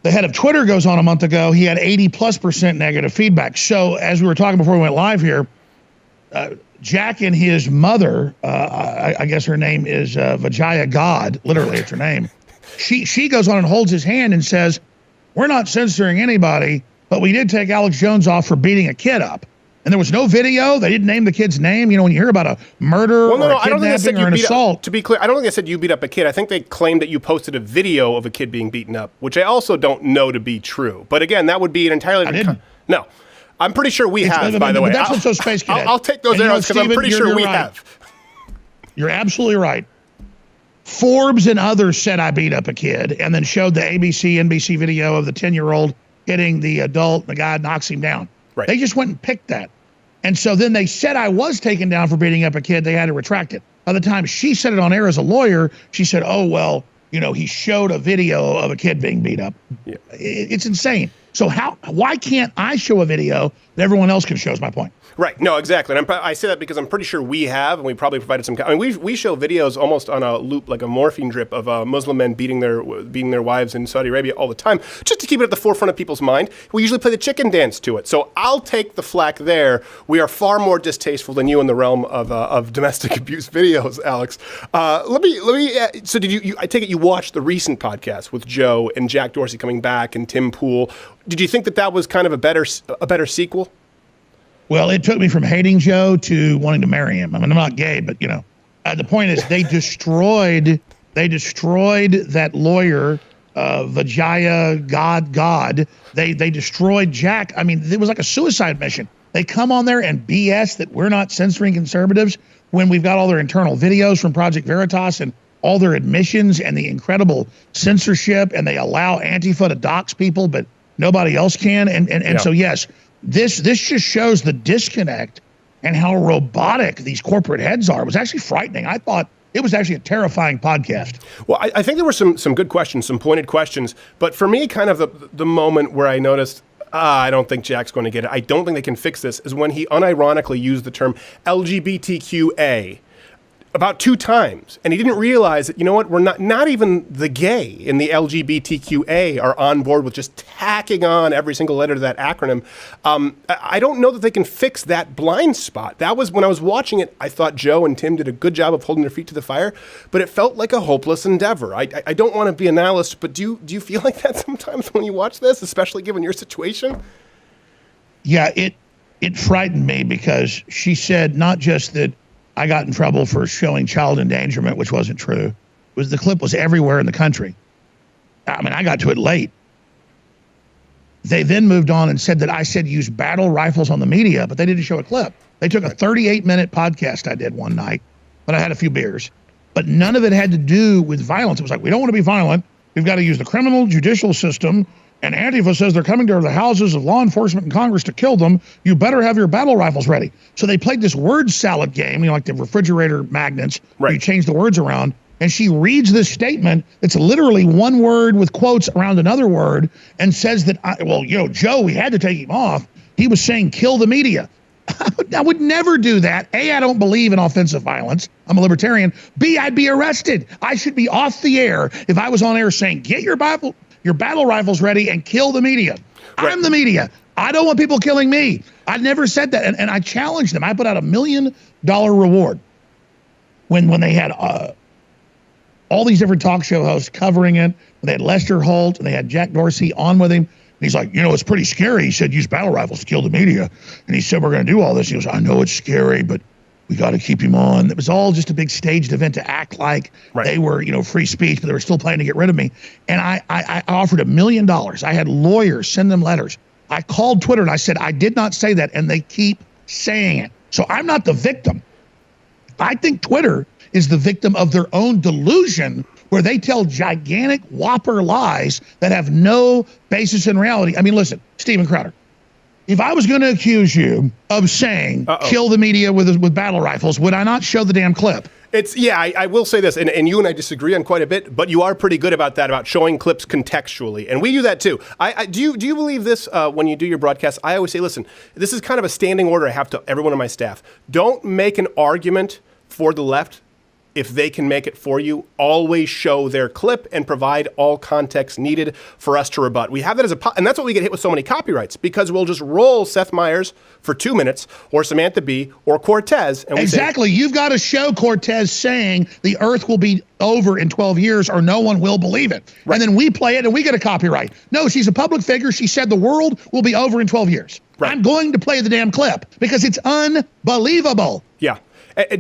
the head of Twitter goes on a month ago, he had 80+% negative feedback. So as we were talking before we went live here, Jack and his mother, I guess her name is Vijaya God, literally it's her name. She goes on and holds his hand and says, we're not censoring anybody, but we did take Alex Jones off for beating a kid up. And there was no video. They didn't name the kid's name. You know, when you hear about a murder or a kidnapping or an assault. To be clear, I don't think they said you beat up a kid. I think they claimed that you posted a video of a kid being beaten up, which I also don't know to be true. But again, that would be an entirely different. No, I'm pretty sure we have, by the way. That's what's so Space Cadet. I'll take those arrows because I'm pretty sure we have. You're absolutely right. Forbes and others said I beat up a kid and then showed the ABC, NBC video of the 10-year-old hitting the adult and the guy knocks him down. Right. They just went and picked that. And so then they said I was taken down for beating up a kid. They had to retract it. By the time she said it on air as a lawyer, she said, oh, well, you know, he showed a video of a kid being beat up. Yeah. It's insane. So why can't I show a video that everyone else can show is my point. Right. No, exactly. And I say that because I'm pretty sure we have, and we probably provided some. I mean, we show videos almost on a loop, like a morphine drip of Muslim men beating their wives in Saudi Arabia all the time, just to keep it at the forefront of people's mind. We usually play the chicken dance to it. So I'll take the flack there. We are far more distasteful than you in the realm of domestic abuse videos, Alex. Let me. So did you? I take it you watched the recent podcast with Joe and Jack Dorsey coming back and Tim Pool. Did you think that was kind of a better sequel? Well, it took me from hating Joe to wanting to marry him. I mean, I'm not gay, but you know, the point is they destroyed that lawyer, Vijaya God. They destroyed Jack. I mean, it was like a suicide mission. They come on there and BS that we're not censoring conservatives when we've got all their internal videos from Project Veritas and all their admissions and the incredible censorship, and they allow Antifa to dox people, but nobody else can. And so, yes, this just shows the disconnect and how robotic these corporate heads are. It was actually frightening. I thought it was actually a terrifying podcast. Well, I think there were some good questions, some pointed questions. But for me, kind of the moment where I noticed, I don't think Jack's going to get it, I don't think they can fix this, is when he unironically used the term LGBTQA about 2 times. And he didn't realize that, you know what, we're not even the gay in the LGBTQA are on board with just tacking on every single letter to that acronym. I don't know that they can fix that blind spot. That was, when I was watching it, I thought Joe and Tim did a good job of holding their feet to the fire, but it felt like a hopeless endeavor. I don't want to be a nihilist, but do you feel like that sometimes when you watch this, especially given your situation? Yeah, it frightened me because she said not just that I got in trouble for showing child endangerment, which wasn't true. The clip was everywhere in the country. I mean, I got to it late. They then moved on and said that I said use battle rifles on the media, but they didn't show a clip. They took a 38-minute podcast I did one night, but I had a few beers. But none of it had to do with violence. It was like, we don't want to be violent. We've got to use the criminal judicial system. And Antifa says they're coming to the houses of law enforcement and Congress to kill them. You better have your battle rifles ready. So they played this word salad game, you know, like the refrigerator magnets, where you change the words around. And she reads this statement. It's literally one word with quotes around another word and says that, Joe, we had to take him off. He was saying kill the media. I would never do that. A, I don't believe in offensive violence. I'm a libertarian. B, I'd be arrested. I should be off the air if I was on air saying, get your battle rifles ready and kill the media. Right. I'm the media. I don't want people killing me. I never said that. And I challenged them. I put out $1 million reward when they had all these different talk show hosts covering it. They had Lester Holt and they had Jack Dorsey on with him. And he's like, it's pretty scary. He said, use battle rifles to kill the media. And he said, we're going to do all this. He goes, I know it's scary, but we got to keep him on. It was all just a big staged event to act like they were, free speech, but they were still planning to get rid of me. And I offered $1 million. I had lawyers send them letters. I called Twitter and I said, I did not say that. And they keep saying it. So I'm not the victim. I think Twitter is the victim of their own delusion where they tell gigantic whopper lies that have no basis in reality. I mean, listen, Steven Crowder, If I was going to accuse you of saying kill the media with battle rifles, would I not show the damn clip? I will say this, and you and I disagree on quite a bit, but you are pretty good about that, about showing clips contextually, and we do that too. Do you believe this when you do your broadcast? I always say, listen, this is kind of a standing order I have to everyone on my staff. Don't make an argument for the left if they can make it for you. Always show their clip and provide all context needed for us to rebut. We have that and that's what we get hit with so many copyrights, because we'll just roll Seth Meyers for 2 minutes, or Samantha Bee, or Cortez. And exactly. You've got to show Cortez saying the earth will be over in 12 years or no one will believe it. Right. And then we play it and we get a copyright. No, she's a public figure. She said the world will be over in 12 years. Right. I'm going to play the damn clip because it's unbelievable. Yeah.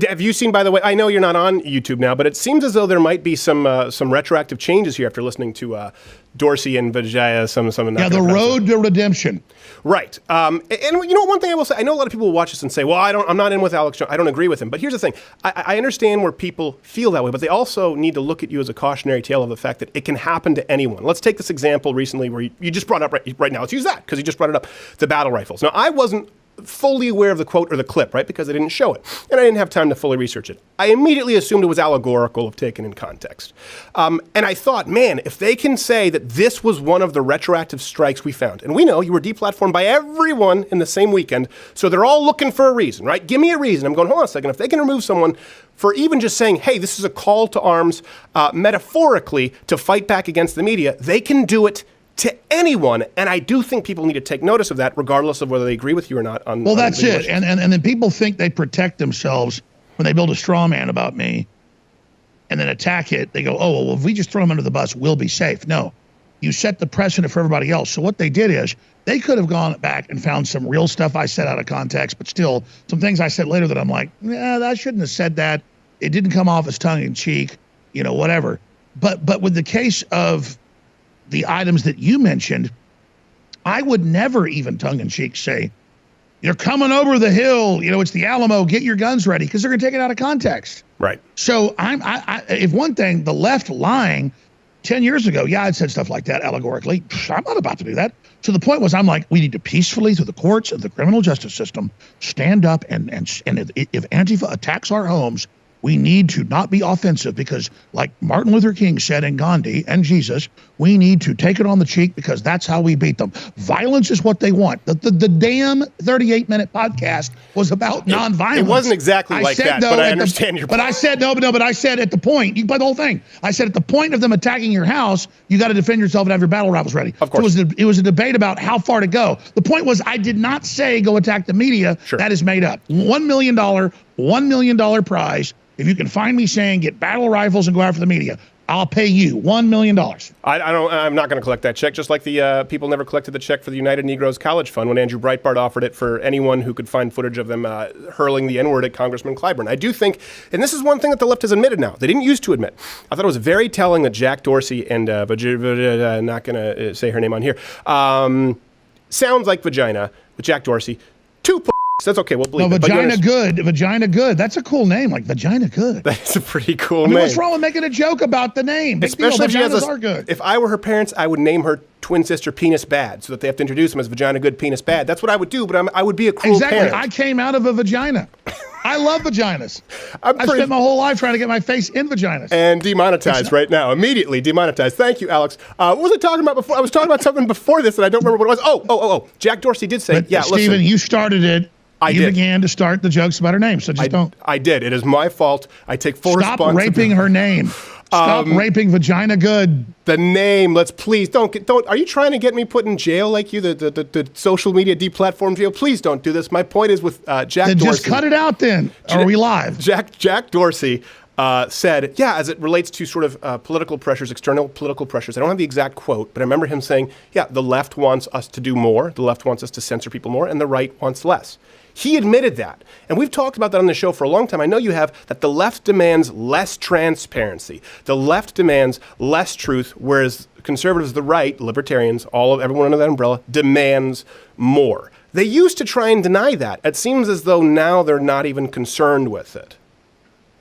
Have you seen, by the way, I know you're not on YouTube now, but it seems as though there might be some retroactive changes here after listening to Dorsey and Vijaya, some the road to redemption. Right. And you know, one thing I will say, I know a lot of people will watch this and say, well, I'm not in with Alex Jones. I don't agree with him. But here's the thing. I understand where people feel that way, but they also need to look at you as a cautionary tale of the fact that it can happen to anyone. Let's take this example recently where you just brought up right now. Let's use that because you just brought it up, the battle rifles. Now, I wasn't fully aware of the quote or the clip, right? Because I didn't show it. And I didn't have time to fully research it. I immediately assumed it was allegorical if taken in context. And I thought, man, if they can say that this was one of the retroactive strikes we found, and we know you were deplatformed by everyone in the same weekend, so they're all looking for a reason, right? Give me a reason. I'm going, hold on a second. If they can remove someone for even just saying, hey, this is a call to arms metaphorically to fight back against the media, they can do it to anyone, and I do think people need to take notice of that, regardless of whether they agree with you or not. Well, that's it, and then people think they protect themselves when they build a straw man about me, and then attack it. They go, oh, well, if we just throw them under the bus, we'll be safe. No, you set the precedent for everybody else. So what they did is they could have gone back and found some real stuff I said out of context, but still some things I said later that I'm like, yeah, I shouldn't have said that. It didn't come off as tongue in cheek, whatever. But with the case of the items that you mentioned, I would never even tongue-in-cheek say, you're coming over the hill, it's the Alamo, get your guns ready, because they're going to take it out of context. Right. So if one thing, the left lying 10 years ago, yeah, I'd said stuff like that allegorically. I'm not about to do that. So the point was, I'm like, we need to peacefully, through the courts of the criminal justice system, stand up and if Antifa attacks our homes, we need to not be offensive because, like Martin Luther King said, and Gandhi and Jesus, we need to take it on the cheek because that's how we beat them. Violence is what they want. The damn 38-minute podcast was about nonviolence. It wasn't exactly like that, but I understand your point. But I said, but I said at the point, you can play the whole thing. I said at the point of them attacking your house, you got to defend yourself and have your battle rifles ready. Of course. So it was a debate about how far to go. The point was, I did not say go attack the media. Sure. That is made up. $1 million prize. If you can find me saying get battle rifles and go after the media, I'll pay you $1 million. I'm not going to collect that check, just like the people never collected the check for the United Negroes College Fund when Andrew Breitbart offered it for anyone who could find footage of them hurling the N-word at Congressman Clyburn. I do think, and this is one thing that the left has admitted now, they didn't used to admit. I thought it was very telling that Jack Dorsey and, not going to say her name on here, sounds like vagina with Jack Dorsey, that's okay, we'll believe it. Vagina Good. That's a cool name, like Vagina Good. That's a pretty cool name. What's wrong with making a joke about the name? Especially if vaginas are good. If I were her parents, I would name her twin sister Penis Bad, so that they have to introduce them as Vagina Good, Penis Bad. That's what I would do, but I would be a cruel parent. I came out of a vagina. I love vaginas. I spent my whole life trying to get my face in vaginas. And demonetized right now. Immediately demonetized. Thank you, Alex. What was I talking about before? I was talking about something before this, and I don't remember what it was. Oh. Jack Dorsey did say, Stephen, listen. You started it. You began to start the jokes about her name, so don't. I did. It is my fault. I take full responsibility. Stop raping her name. Stop raping Vagina Good. The name. Let's please don't. Are you trying to get me put in jail like you, the social media deplatform jail? Please don't do this. My point is with Jack Dorsey. Just cut it out then. Are we live? Jack Dorsey said, as it relates to sort of political pressures, external political pressures. I don't have the exact quote, but I remember him saying, the left wants us to do more. The left wants us to censor people more, and the right wants less. He admitted that. And we've talked about that on the show for a long time. I know you have, that the left demands less transparency. The left demands less truth, whereas conservatives, the right, libertarians, everyone under that umbrella, demands more. They used to try and deny that. It seems as though now they're not even concerned with it.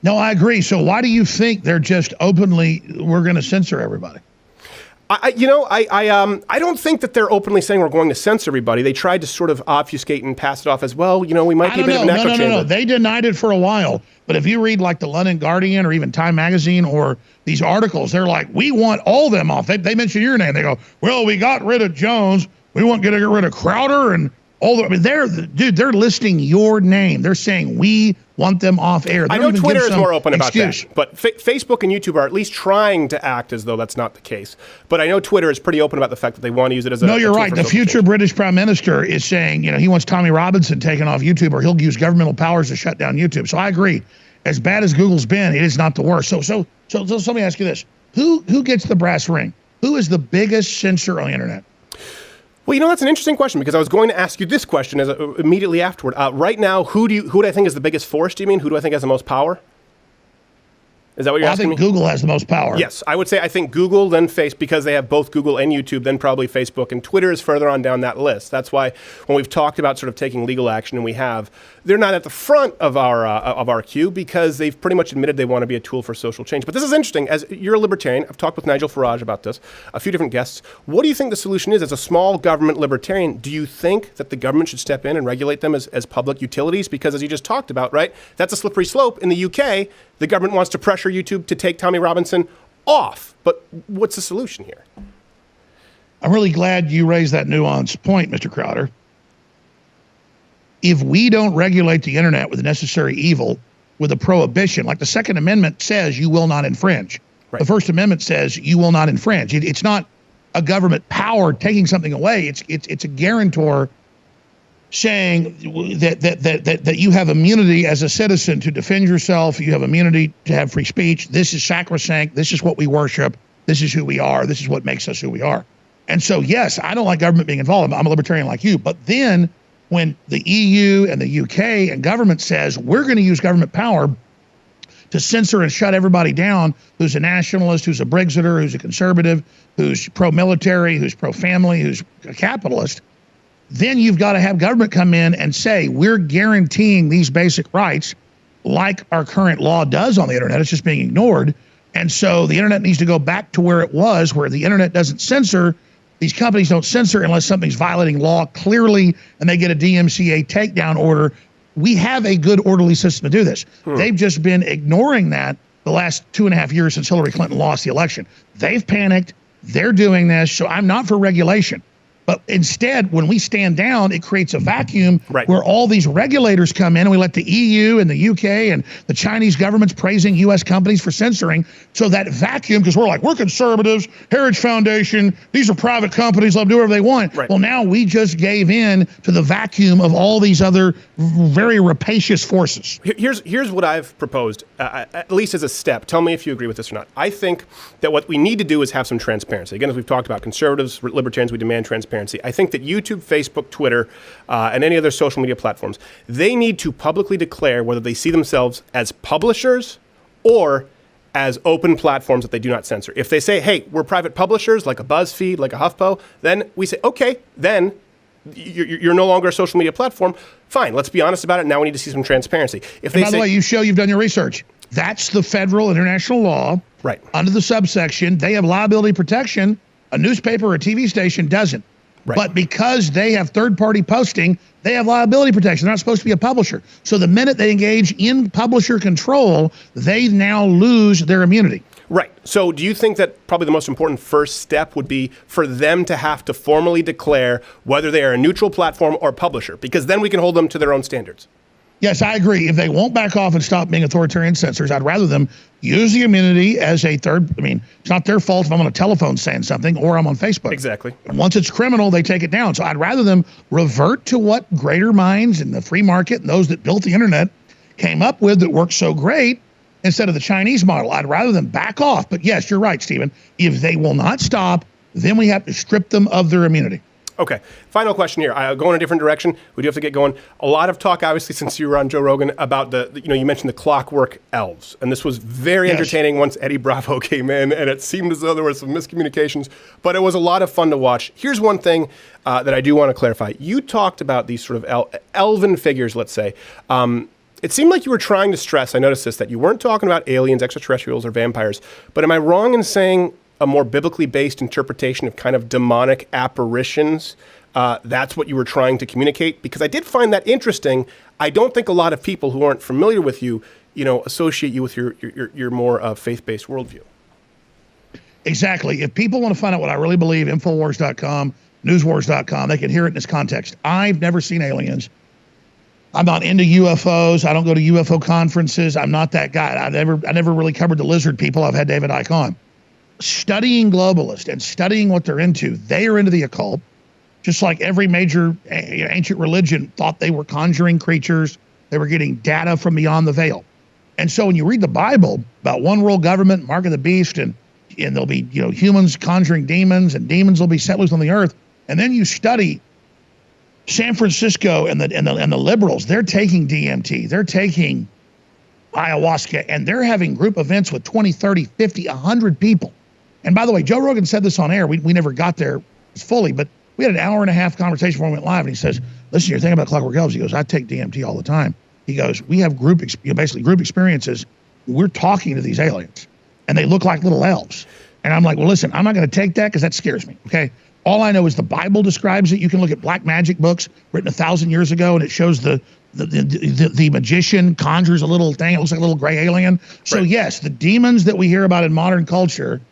No, I agree. So why do you think they're just openly, we're going to censor everybody? I don't think that they're openly saying we're going to censor everybody. They tried to sort of obfuscate and pass it off as, well, we might be a bit of an echo chamber. No. They denied it for a while. But if you read like the London Guardian or even Time Magazine or these articles, they're like, we want all them off. They mention your name. They go, well, we got rid of Jones. We want to get rid of Crowder and all the, I mean, they're listing your name. They're saying we want them off air. I know Twitter is more open about that, but Facebook and YouTube are at least trying to act as though that's not the case. But I know Twitter is pretty open about the fact that they want to use it as a No, you're tool right. for The social future change. British Prime Minister is saying, he wants Tommy Robinson taken off YouTube, or he'll use governmental powers to shut down YouTube. So I agree. As bad as Google's been, it is not the worst. So let me ask you this: Who gets the brass ring? Who is the biggest censor on the internet? Well, that's an interesting question, because I was going to ask you this question immediately afterward. Right now, who do I think is the biggest force? Do you mean who do I think has the most power? Is that what you're asking me? I think Google has the most power. Yes, I would say I think Google, then Facebook, because they have both Google and YouTube, then probably Facebook, and Twitter is further on down that list. That's why when we've talked about sort of taking legal action, and we have, they're not at the front of our queue because they've pretty much admitted they want to be a tool for social change. But this is interesting. As you're a libertarian, I've talked with Nigel Farage about this, a few different guests. What do you think the solution is? As a small government libertarian, do you think that the government should step in and regulate them as public utilities? Because as you just talked about, right, that's a slippery slope. In the UK, the government wants to pressure YouTube to take Tommy Robinson off. But what's the solution here? I'm really glad you raised that nuanced point, Mr. Crowder. If we don't regulate the internet with the necessary evil, with a prohibition, like the Second Amendment says you will not infringe. Right. The First Amendment says you will not infringe. It's not a government power taking something away. It's a guarantor saying that you have immunity as a citizen to defend yourself. You have immunity to have free speech. This is sacrosanct. This is what we worship. This is who we are. This is what makes us who we are. And so, yes, I don't like government being involved. I'm a libertarian like you. But then when the EU and the UK and government says we're going to use government power to censor and shut everybody down who's a nationalist, who's a Brexiter, who's a conservative, who's pro-military, who's pro-family, who's a capitalist, then you've got to have government come in and say, we're guaranteeing these basic rights like our current law does on the internet. It's just being ignored. And so the internet needs to go back to where it was, where the internet doesn't censor. These companies don't censor unless something's violating law clearly and they get a DMCA takedown order. We have a good orderly system to do this. They've just been ignoring that the last 2.5 years since Hillary Clinton lost the election. They've panicked. They're doing this. So I'm not for regulation. But instead, when we stand down, it creates a vacuum where all these regulators come in, and we let the EU and the UK and the Chinese governments praising U.S. companies for censoring. So that vacuum, because we're conservatives, Heritage Foundation, these are private companies, let them do whatever they want. Well, now we just gave in to the vacuum of all these other very rapacious forces. Here's what I've proposed, at least as a step. Tell me if you agree with this or not. I think that what we need to do is have some transparency. Again, as we've talked about, conservatives, libertarians, we demand transparency. I think that YouTube, Facebook, Twitter, and any other social media platforms, they need to publicly declare whether they see themselves as publishers or as open platforms that they do not censor. If they say, hey, we're private publishers, like a BuzzFeed, like a HuffPo, then we say, okay, then you're no longer a social media platform. Fine, let's be honest about it. Now we need to see some transparency. If they by the way, you show you've done your research. That's the federal international law. Right. Under the subsection, they have liability protection. A newspaper or a TV station doesn't. Right. But because they have third-party posting, they have liability protection. They're not supposed to be a publisher. So the minute they engage in publisher control, they now lose their immunity. Right. So do you think that probably the most important first step would be for them to have to formally declare whether they are a neutral platform or publisher? Because then we can hold them to their own standards. Yes, I agree. If they won't back off and stop being authoritarian censors, I'd rather them use the immunity as a third. I mean, it's not their fault if I'm on a telephone saying something or I'm on Facebook. Exactly. And once it's criminal, they take it down. So I'd rather them revert to what greater minds in the free market and those that built the internet came up with that worked so great instead of the Chinese model. I'd rather them back off. But yes, you're right, Stephen. If they will not stop, then we have to strip them of their immunity. Okay, final question here. I'll go in a different direction. We do have to get going. A lot of talk, obviously, since you were on Joe Rogan, about you mentioned the clockwork elves. And this was very entertaining once Eddie Bravo came in, and it seemed as though there were some miscommunications, but it was a lot of fun to watch. Here's one thing that I do want to clarify. You talked about these sort of elven figures, let's say. It seemed like you were trying to stress, I noticed this, that you weren't talking about aliens, extraterrestrials, or vampires, but am I wrong in saying a more biblically based interpretation of kind of demonic apparitions, that's what you were trying to communicate? Because I did find that interesting. I don't think a lot of people who aren't familiar with you, associate you with your more faith-based worldview. Exactly. If people want to find out what I really believe, Infowars.com, Newswars.com, they can hear it in this context. I've never seen aliens. I'm not into UFOs. I don't go to UFO conferences. I'm not that guy. I never really covered the lizard people. I've had David Icke on. Studying globalists and studying what they're into, they are into the occult, just like every major ancient religion thought they were conjuring creatures. They were getting data from beyond the veil. And so when you read the Bible about one world government, mark of the beast, and there'll be humans conjuring demons, and demons will be set loose on the earth, and then you study San Francisco and the liberals, they're taking DMT, they're taking ayahuasca, and they're having group events with 20, 30, 50, 100 people. And by the way, Joe Rogan said this on air. We never got there fully, but we had an hour and a half conversation before we went live, and he says, listen, you're thinking about Clockwork Elves. He goes, I take DMT all the time. He goes, we have basically group experiences. We're talking to these aliens, and they look like little elves. And I'm like, well, listen, I'm not going to take that because that scares me, okay? All I know is the Bible describes it. You can look at black magic books written 1,000 years ago, and it shows the magician conjures a little thing. It looks like a little gray alien. So right. Yes, the demons that we hear about in modern culture,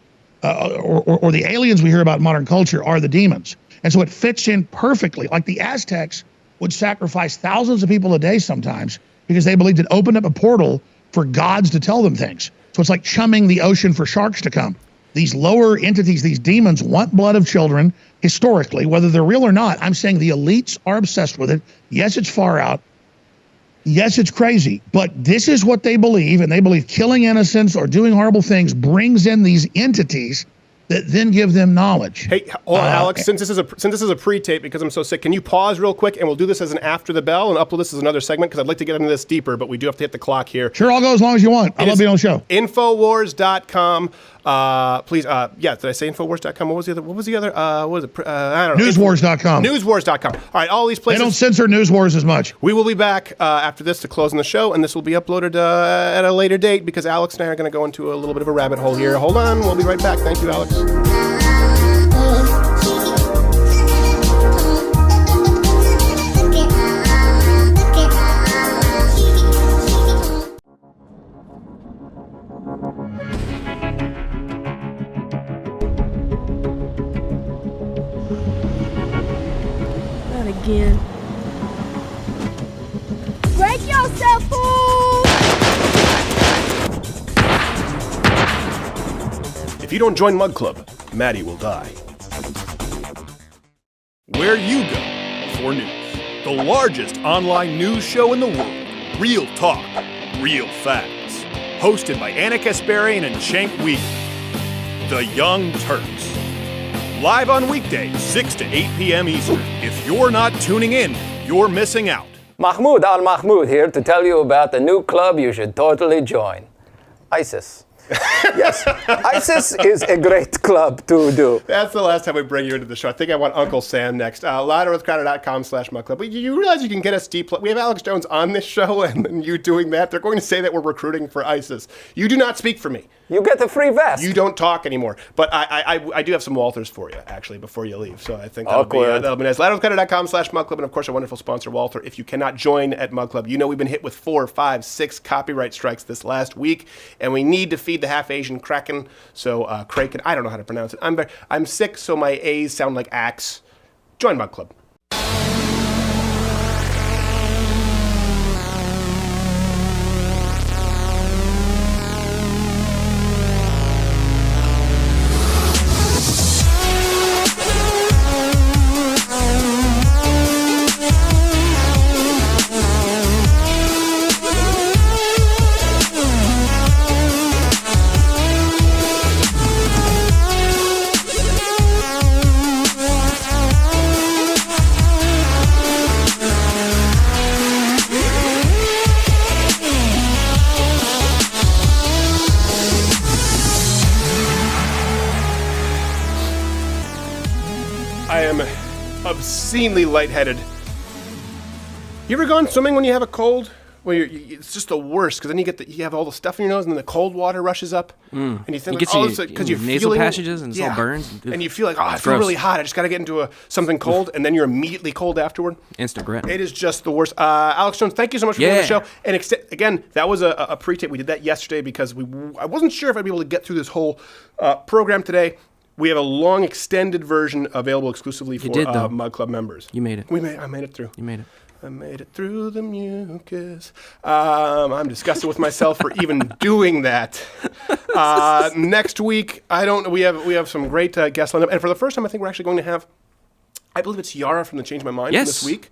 or the aliens we hear about in modern culture, are the demons. And so it fits in perfectly. Like the Aztecs would sacrifice thousands of people a day sometimes because they believed it opened up a portal for gods to tell them things. So it's like chumming the ocean for sharks to come. These lower entities, these demons, want blood of children historically, whether they're real or not. I'm saying the elites are obsessed with it. Yes, it's far out. Yes, it's crazy. But this is what they believe, and they believe killing innocents or doing horrible things brings in these entities that then give them knowledge. Hey, hold on, Alex. Since this is a pre-tape because I'm so sick, can you pause real quick and we'll do this as an after the bell and upload this as another segment because I'd like to get into this deeper, but we do have to hit the clock here. Sure, I'll go as long as you want. I love being on the show. Infowars.com. Please, did I say Infowars.com? What was the other? I don't know. Newswars.com. Newswars.com. All right, all these places. They don't censor Newswars as much. We will be back after this to close on the show, and this will be uploaded at a later date because Alex and I are going to go into a little bit of a rabbit hole here. Hold on, we'll be right back. Thank you, Alex. Not again. Break yourself, fool! If you don't join Mug Club, Maddie will die. Where you go for news. The largest online news show in the world. Real talk, real facts. Hosted by Anna Kasparian and Cenk Uygur. The Young Turks. Live on weekdays, 6 to 8 p.m. Eastern. If you're not tuning in, you're missing out. Mahmoud Al-Mahmoud here to tell you about the new club you should totally join. ISIS. Yes, ISIS is a great club to do. That's the last time we bring you into the show. I think I want Uncle Sam next. loudearthcrowder.com/mugclub. But you realize you can get us deep. We have Alex Jones on this show, and then you doing that. They're going to say that we're recruiting for ISIS. You do not speak for me. You get the free vest. You don't talk anymore. But I do have some Walthers for you, actually, before you leave. So I think that'll be nice. loudearthcrowder.com/mugclub. And of course, our wonderful sponsor, Walther. If you cannot join at Mug Club, you know we've been hit with 4, 5, 6 copyright strikes this last week, and we need to feed the half-Asian Kraken. So Kraken, I don't know how to pronounce it. I'm sick, so my A's sound like axe. Join Mug Club. I am obscenely lightheaded. You ever gone swimming when you have a cold? Well, it's just the worst because then you have all the stuff in your nose, and then the cold water rushes up, and you think because you're nasal passages and it's all burns, and you feel like, I feel really hot. I just got to get into something cold, and then you're immediately cold afterward. Instant grit. It is just the worst. Alex Jones, thank you so much for doing the show. And again, that was a pre-tape. We did that yesterday because I wasn't sure if I'd be able to get through this whole program today. We have a long extended version available exclusively for Mug Club members. You made it. I made it through. You made it. I made it through the mucus. I'm disgusted with myself for even doing that. Next week, I don't know. We have some great guests lined up, and for the first time, I think we're actually going to have. I believe it's Yara from the Change My Mind this week.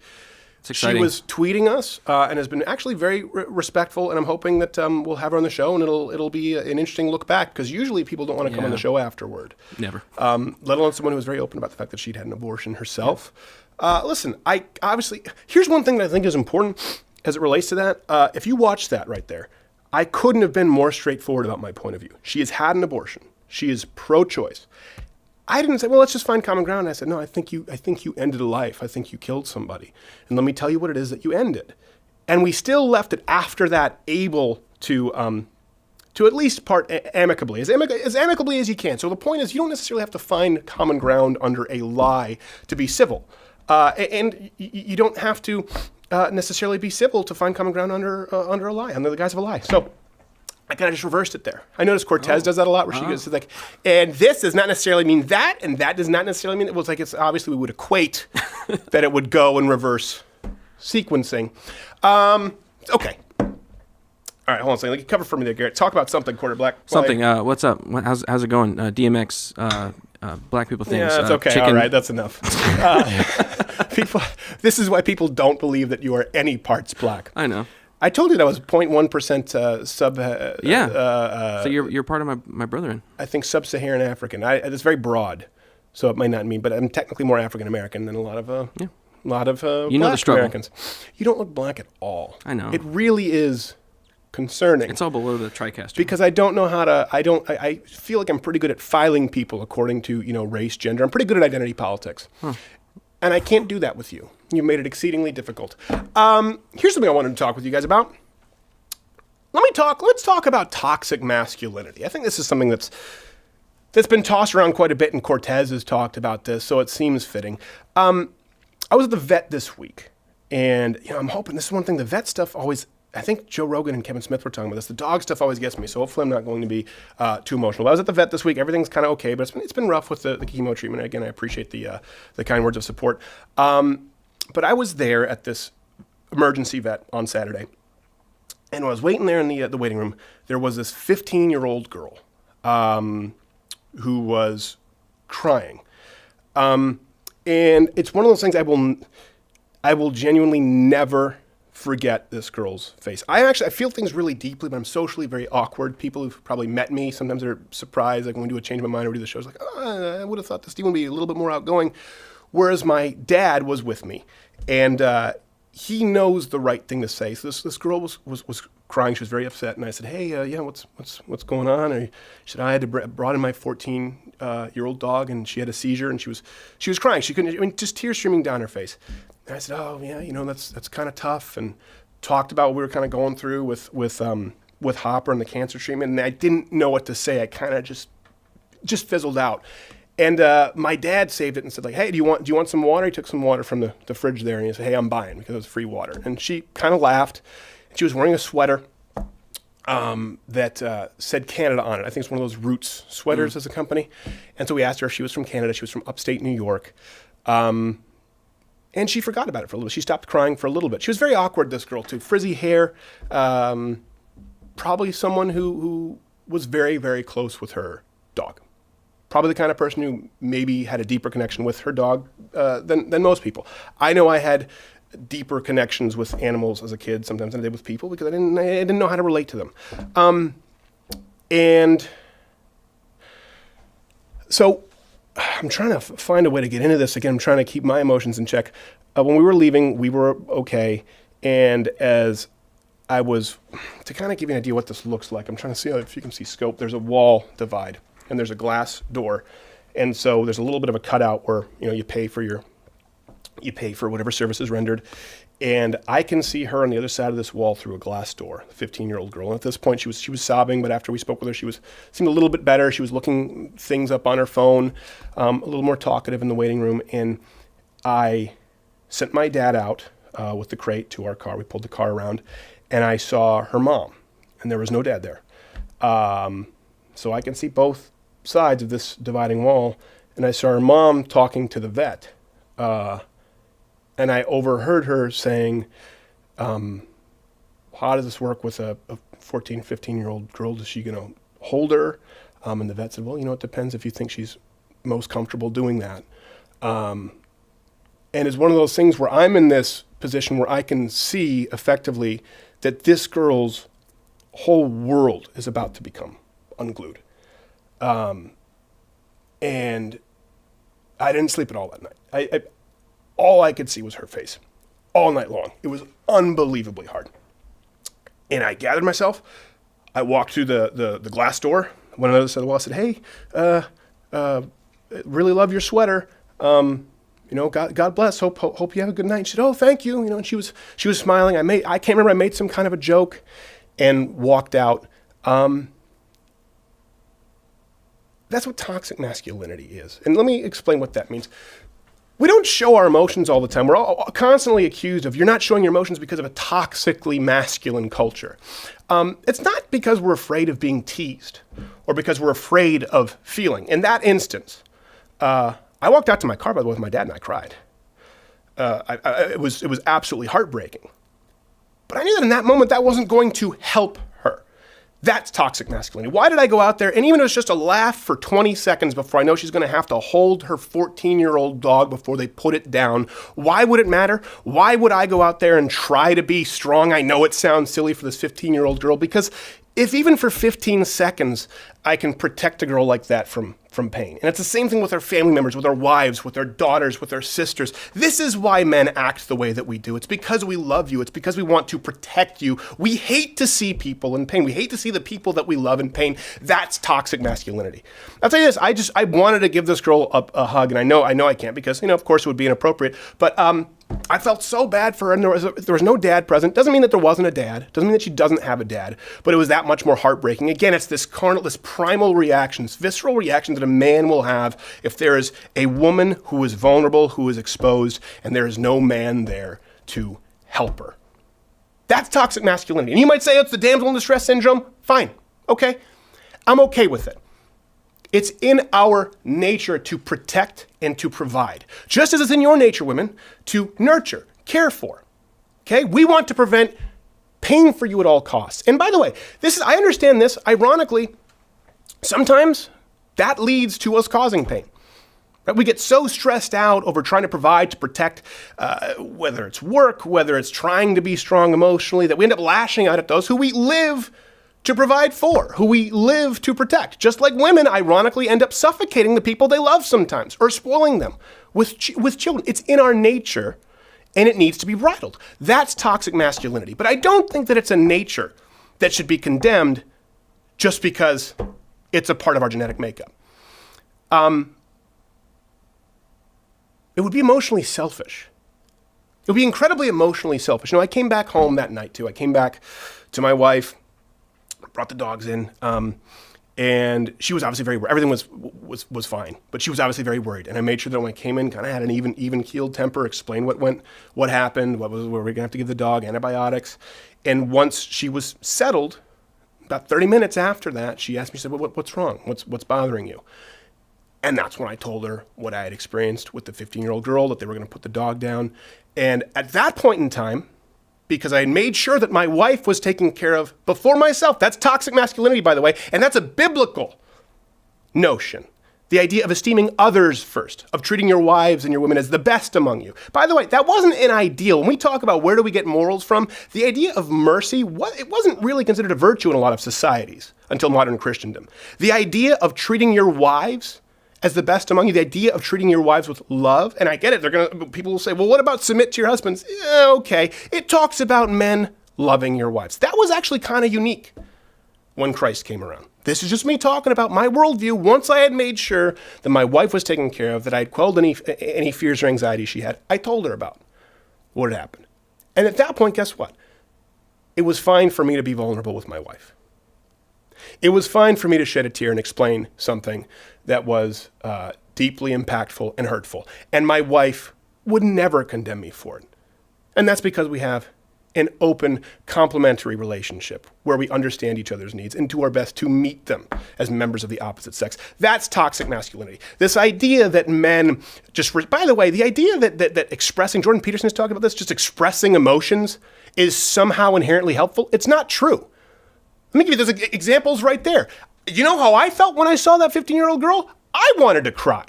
It's exciting. She was tweeting us and has been actually very respectful, and I'm hoping that we'll have her on the show, and it'll be an interesting look back because usually people don't want to come on the show afterward. Never. Let alone someone who was very open about the fact that she'd had an abortion herself. Listen, I obviously, here's one thing that I think is important as it relates to that. If you watch that right there, I couldn't have been more straightforward about my point of view. She has had an abortion. She is pro-choice. I didn't say, well, let's just find common ground. I said, no, I think you ended a life. I think you killed somebody. And let me tell you what it is that you ended. And we still left it after that able to at least part amicably, as amicably as you can. So the point is, you don't necessarily have to find common ground under a lie to be civil. And you don't have to necessarily be civil to find common ground under a lie, under the guise of a lie. So I kind of just reversed it there. I noticed Cortez does that a lot, where she goes like, and this does not necessarily mean that, and that does not necessarily mean it. Was like, it's obviously we would equate that it would go in reverse sequencing. Okay. All right, hold on a second. Like, cover for me there, Garrett. Talk about something, Quarter Black. Something. What's up? How's it going? DMX, black people things. Yeah, that's okay. Chicken. All right, that's enough. People. This is why people don't believe that you are any parts black. I know. I told you that I was 0.1% sub. So you're part of my brethren. I think sub-Saharan African. It's very broad, so it might not mean. But I'm technically more African American than a lot of you know the struggle. Americans. You don't look black at all. I know. It really is concerning. It's all below the TriCaster. Because I don't know how to. I feel like I'm pretty good at filing people according to race, gender. I'm pretty good at identity politics. And I can't do that with you. You made it exceedingly difficult. Here's something I wanted to talk with you guys about. Let's talk about toxic masculinity. I think this is something that's been tossed around quite a bit, and Cortez has talked about this, so it seems fitting. I was at the vet this week, and I'm hoping this is one thing. The vet stuff always, I think Joe Rogan and Kevin Smith were talking about this. The dog stuff always gets me, so hopefully I'm not going to be too emotional. But I was at the vet this week. Everything's kind of okay, but it's been rough with the chemo treatment. Again, I appreciate the kind words of support. But I was there at this emergency vet on Saturday, and when I was waiting there in the waiting room, there was this 15-year-old girl who was crying, and it's one of those things I will genuinely never forget this girl's face. I feel things really deeply, but I'm socially very awkward. People who've probably met me sometimes are surprised, like when we do a Change My Mind or do the shows, like, I would have thought that Steve would be a little bit more outgoing. Whereas my dad was with me, and he knows the right thing to say. So this girl was crying. She was very upset, and I said, "Hey, what's going on?" And she said, "I had to brought in my 14-year-old dog, and she had a seizure, and she was crying. She couldn't, just tears streaming down her face." And I said, "Oh yeah, that's kind of tough," and talked about what we were kind of going through with Hopper and the cancer treatment, and I didn't know what to say. I kind of just fizzled out. And my dad saved it and said, like, "Hey, do you want some water?" He took some water from the fridge there, and he said, "Hey, I'm buying," because it was free water. And she kind of laughed. She was wearing a sweater that said Canada on it. I think it's one of those Roots sweaters as a company. And so we asked her if she was from Canada. She was from upstate New York. And she forgot about it for a little bit. She stopped crying for a little bit. She was very awkward, this girl, too. Frizzy hair. Probably someone who was very, very close with her dog. Probably the kind of person who maybe had a deeper connection with her dog than most people. I know I had deeper connections with animals as a kid sometimes than I did with people because I didn't know how to relate to them. And so I'm trying to find a way to get into this again. I'm trying to keep my emotions in check. When we were leaving, we were okay. And as I was, to kind of give you an idea what this looks like, I'm trying to see if you can see scope. There's a wall divide. And there's a glass door, and so there's a little bit of a cutout where you pay for your You pay for whatever service is rendered. And I can see her on the other side of this wall through a glass door, the 15-year-old girl. And at this point, she was sobbing, but after we spoke with her, she seemed a little bit better. She was looking things up on her phone, a little more talkative in the waiting room. And I sent my dad out with the crate to our car. We pulled the car around, and I saw her mom, and there was no dad there. So I can see both sides of this dividing wall, and I saw her mom talking to the vet. And I overheard her saying, how does this work with a 14, 15-year-old girl? Is she going to hold her? And the vet said, well, it depends if you think she's most comfortable doing that. And it's one of those things where I'm in this position where I can see effectively that this girl's whole world is about to become unglued. And I didn't sleep at all that night. All I could see was her face all night long. It was unbelievably hard. And I gathered myself. I walked through the glass door. Went on the other side of the wall. I said, hey, really love your sweater. God bless. Hope you have a good night. And she said, oh, thank you. And she was smiling. I can't remember. I made some kind of a joke and walked out. That's what toxic masculinity is. And let me explain what that means. We don't show our emotions all the time. We're all constantly accused of, you're not showing your emotions because of a toxically masculine culture. It's not because we're afraid of being teased or because we're afraid of feeling. In that instance, I walked out to my car, by the way, with my dad, and I cried. It was absolutely heartbreaking. But I knew that in that moment, that wasn't going to help her. That's toxic masculinity. Why did I go out there? And even if it was just a laugh for 20 seconds before I know she's going to have to hold her 14-year-old dog before they put it down, why would it matter? Why would I go out there and try to be strong? I know it sounds silly for this 15-year-old girl, because if even for 15 seconds I can protect a girl like that from pain. And it's the same thing with our family members, with our wives, with our daughters, with our sisters. This is why men act the way that we do. It's because we love you. It's because we want to protect you. We hate to see people in pain. We hate to see the people that we love in pain. That's toxic masculinity. I'll tell you this, I wanted to give this girl a hug, and I know I can't because, of course it would be inappropriate, but I felt so bad for her, and there was no dad present. Doesn't mean that there wasn't a dad. Doesn't mean that she doesn't have a dad, but it was that much more heartbreaking. Again, it's this primal reaction, this visceral reaction that a man will have if there is a woman who is vulnerable, who is exposed, and there is no man there to help her. That's toxic masculinity. And you might say it's the damsel in distress syndrome. Fine. Okay. I'm okay with it. It's in our nature to protect and to provide. Just as it's in your nature, women, to nurture, care for. Okay? We want to prevent pain for you at all costs. And by the way, I understand this. Ironically, sometimes that leads to us causing pain. We get so stressed out over trying to provide, to protect, whether it's work, whether it's trying to be strong emotionally, that we end up lashing out at those who we live to provide for, who we live to protect. Just like women, ironically, end up suffocating the people they love sometimes, or spoiling them with children. It's in our nature, and it needs to be bridled. That's toxic masculinity. But I don't think that it's a nature that should be condemned just because it's a part of our genetic makeup. It would be emotionally selfish. It would be incredibly emotionally selfish. I came back home that night, too. I came back to my wife, brought the dogs in, and she was obviously very worried. Everything was fine, but she was obviously very worried. And I made sure that when I came in, kind of had an even-keeled temper, explained what happened, were we going to have to give the dog antibiotics. And once she was settled, about 30 minutes after that, she asked me, she said, what's wrong? What's bothering you? And that's when I told her what I had experienced with the 15-year-old girl, that they were going to put the dog down. And at that point in time, because I had made sure that my wife was taken care of before myself. That's toxic masculinity, by the way, and that's a biblical notion. The idea of esteeming others first, of treating your wives and your women as the best among you. By the way, that wasn't an ideal. When we talk about where do we get morals from, the idea of mercy, it wasn't really considered a virtue in a lot of societies until modern Christendom. The idea of treating your wives as the best among you, the idea of treating your wives with love, and I get it, people will say, well, what about submit to your husbands? Okay, it talks about men loving your wives. That was actually kind of unique. when Christ came around. This is just me talking about my worldview. Once I had made sure that my wife was taken care of, that I had quelled any fears or anxiety she had, I told her about what had happened. And at that point, guess what? It was fine for me to be vulnerable with my wife. It was fine for me to shed a tear and explain something that was deeply impactful and hurtful. And my wife would never condemn me for it. And that's because we have an open, complementary relationship where we understand each other's needs and do our best to meet them as members of the opposite sex. That's toxic masculinity. This idea that men by the way, the idea that expressing, Jordan Peterson is talking about this, just expressing emotions is somehow inherently helpful. It's not true. Let me give you those examples right there. You know how I felt when I saw that 15-year-old girl? I wanted to cry.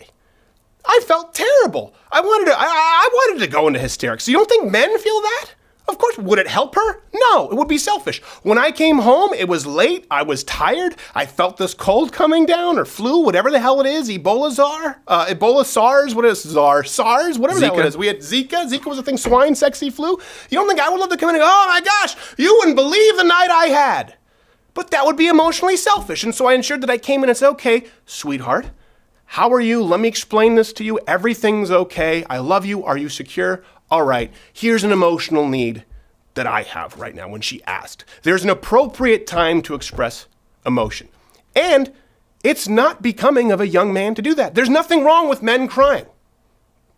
I felt terrible. I wanted to go into hysterics. You don't think men feel that? Of course. Would it help her? No, it would be selfish. When I came home, it was late. I was tired. I felt this cold coming down, or flu, whatever the hell it is. Ebola, SARS, what is SARS, whatever the hell it is. We had Zika. Zika was a thing. Swine, sexy flu. You don't think I would love to come in and go, oh my gosh, you wouldn't believe the night I had. But that would be emotionally selfish. And so I ensured that I came in and said, okay, sweetheart, how are you? Let me explain this to you. Everything's okay. I love you. Are you secure? All right, here's an emotional need that I have right now when she asked. There's an appropriate time to express emotion. And it's not becoming of a young man to do that. There's nothing wrong with men crying,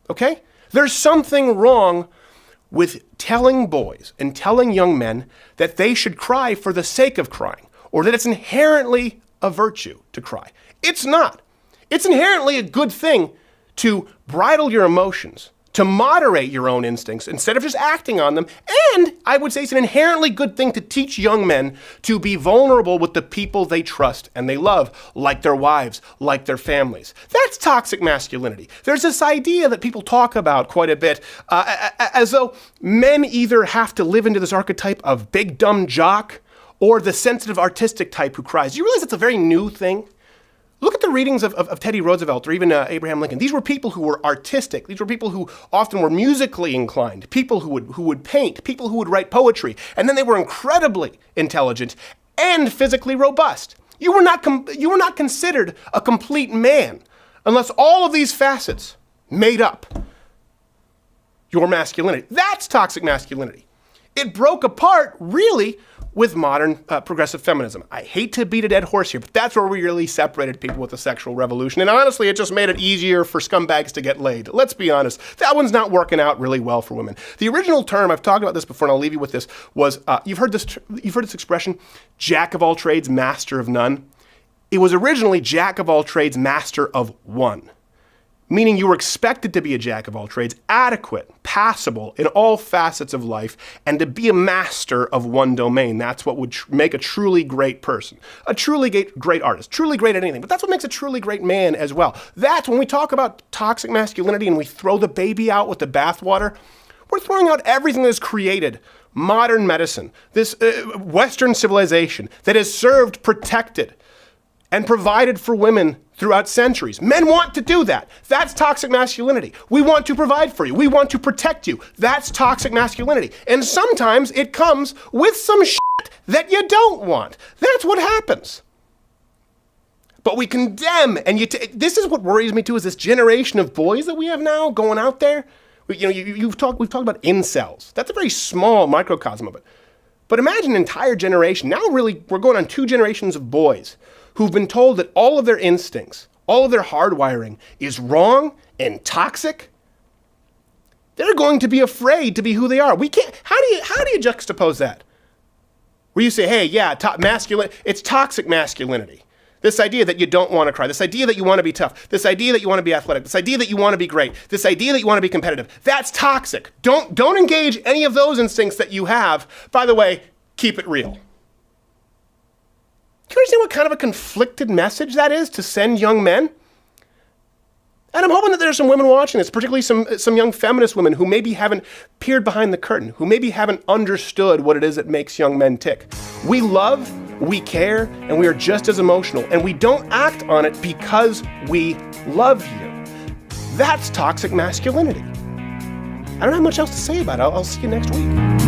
okay? There's something wrong with telling boys and telling young men that they should cry for the sake of crying, or that it's inherently a virtue to cry. It's not. It's inherently a good thing to bridle your emotions, to moderate your own instincts instead of just acting on them. And I would say it's an inherently good thing to teach young men to be vulnerable with the people they trust and they love, like their wives, like their families. That's toxic masculinity. There's this idea that people talk about quite a bit as though men either have to live into this archetype of big dumb jock or the sensitive artistic type who cries. Do you realize it's a very new thing? Look at the readings of Teddy Roosevelt or even Abraham Lincoln. These were people who were artistic. These were people who often were musically inclined, people who would paint, people who would write poetry. And then they were incredibly intelligent and physically robust. You were not considered a complete man unless all of these facets made up your masculinity. That's toxic masculinity. It broke apart, really, with modern progressive feminism. I hate to beat a dead horse here, but that's where we really separated people with the sexual revolution. And honestly, it just made it easier for scumbags to get laid. Let's be honest. That one's not working out really well for women. The original term, I've talked about this before, and I'll leave you with this, was, you've heard this expression, jack of all trades, master of none. It was originally jack of all trades, master of one. Meaning you were expected to be a jack of all trades, adequate, passable in all facets of life, and to be a master of one domain. That's what would make a truly great person, a truly great artist, truly great at anything. But that's what makes a truly great man as well. That's when we talk about toxic masculinity and we throw the baby out with the bathwater, we're throwing out everything that's created. Modern medicine, this Western civilization that has served, protected, and provided for women throughout centuries. Men want to do that. That's toxic masculinity. We want to provide for you. We want to protect you. That's toxic masculinity. And sometimes it comes with some shit that you don't want. That's what happens. But we condemn, and this is what worries me too, is this generation of boys that we have now going out there. We've talked about incels. That's a very small microcosm of it. But imagine an entire generation. Now really, we're going on 2 generations of boys who've been told that all of their instincts, all of their hardwiring is wrong and toxic. They're going to be afraid to be who they are. We can't. How do you juxtapose that? Where you say, hey, yeah, it's toxic masculinity. This idea that you don't want to cry, this idea that you want to be tough, this idea that you want to be athletic, this idea that you want to be great, this idea that you want to be competitive. That's toxic. Don't engage any of those instincts that you have. By the way, keep it real. Do you understand what kind of a conflicted message that is to send young men? And I'm hoping that there's some women watching this, particularly some young feminist women who maybe haven't peered behind the curtain, who maybe haven't understood what it is that makes young men tick. We love, we care, and we are just as emotional, and we don't act on it because we love you. That's toxic masculinity. I don't have much else to say about it. I'll see you next week.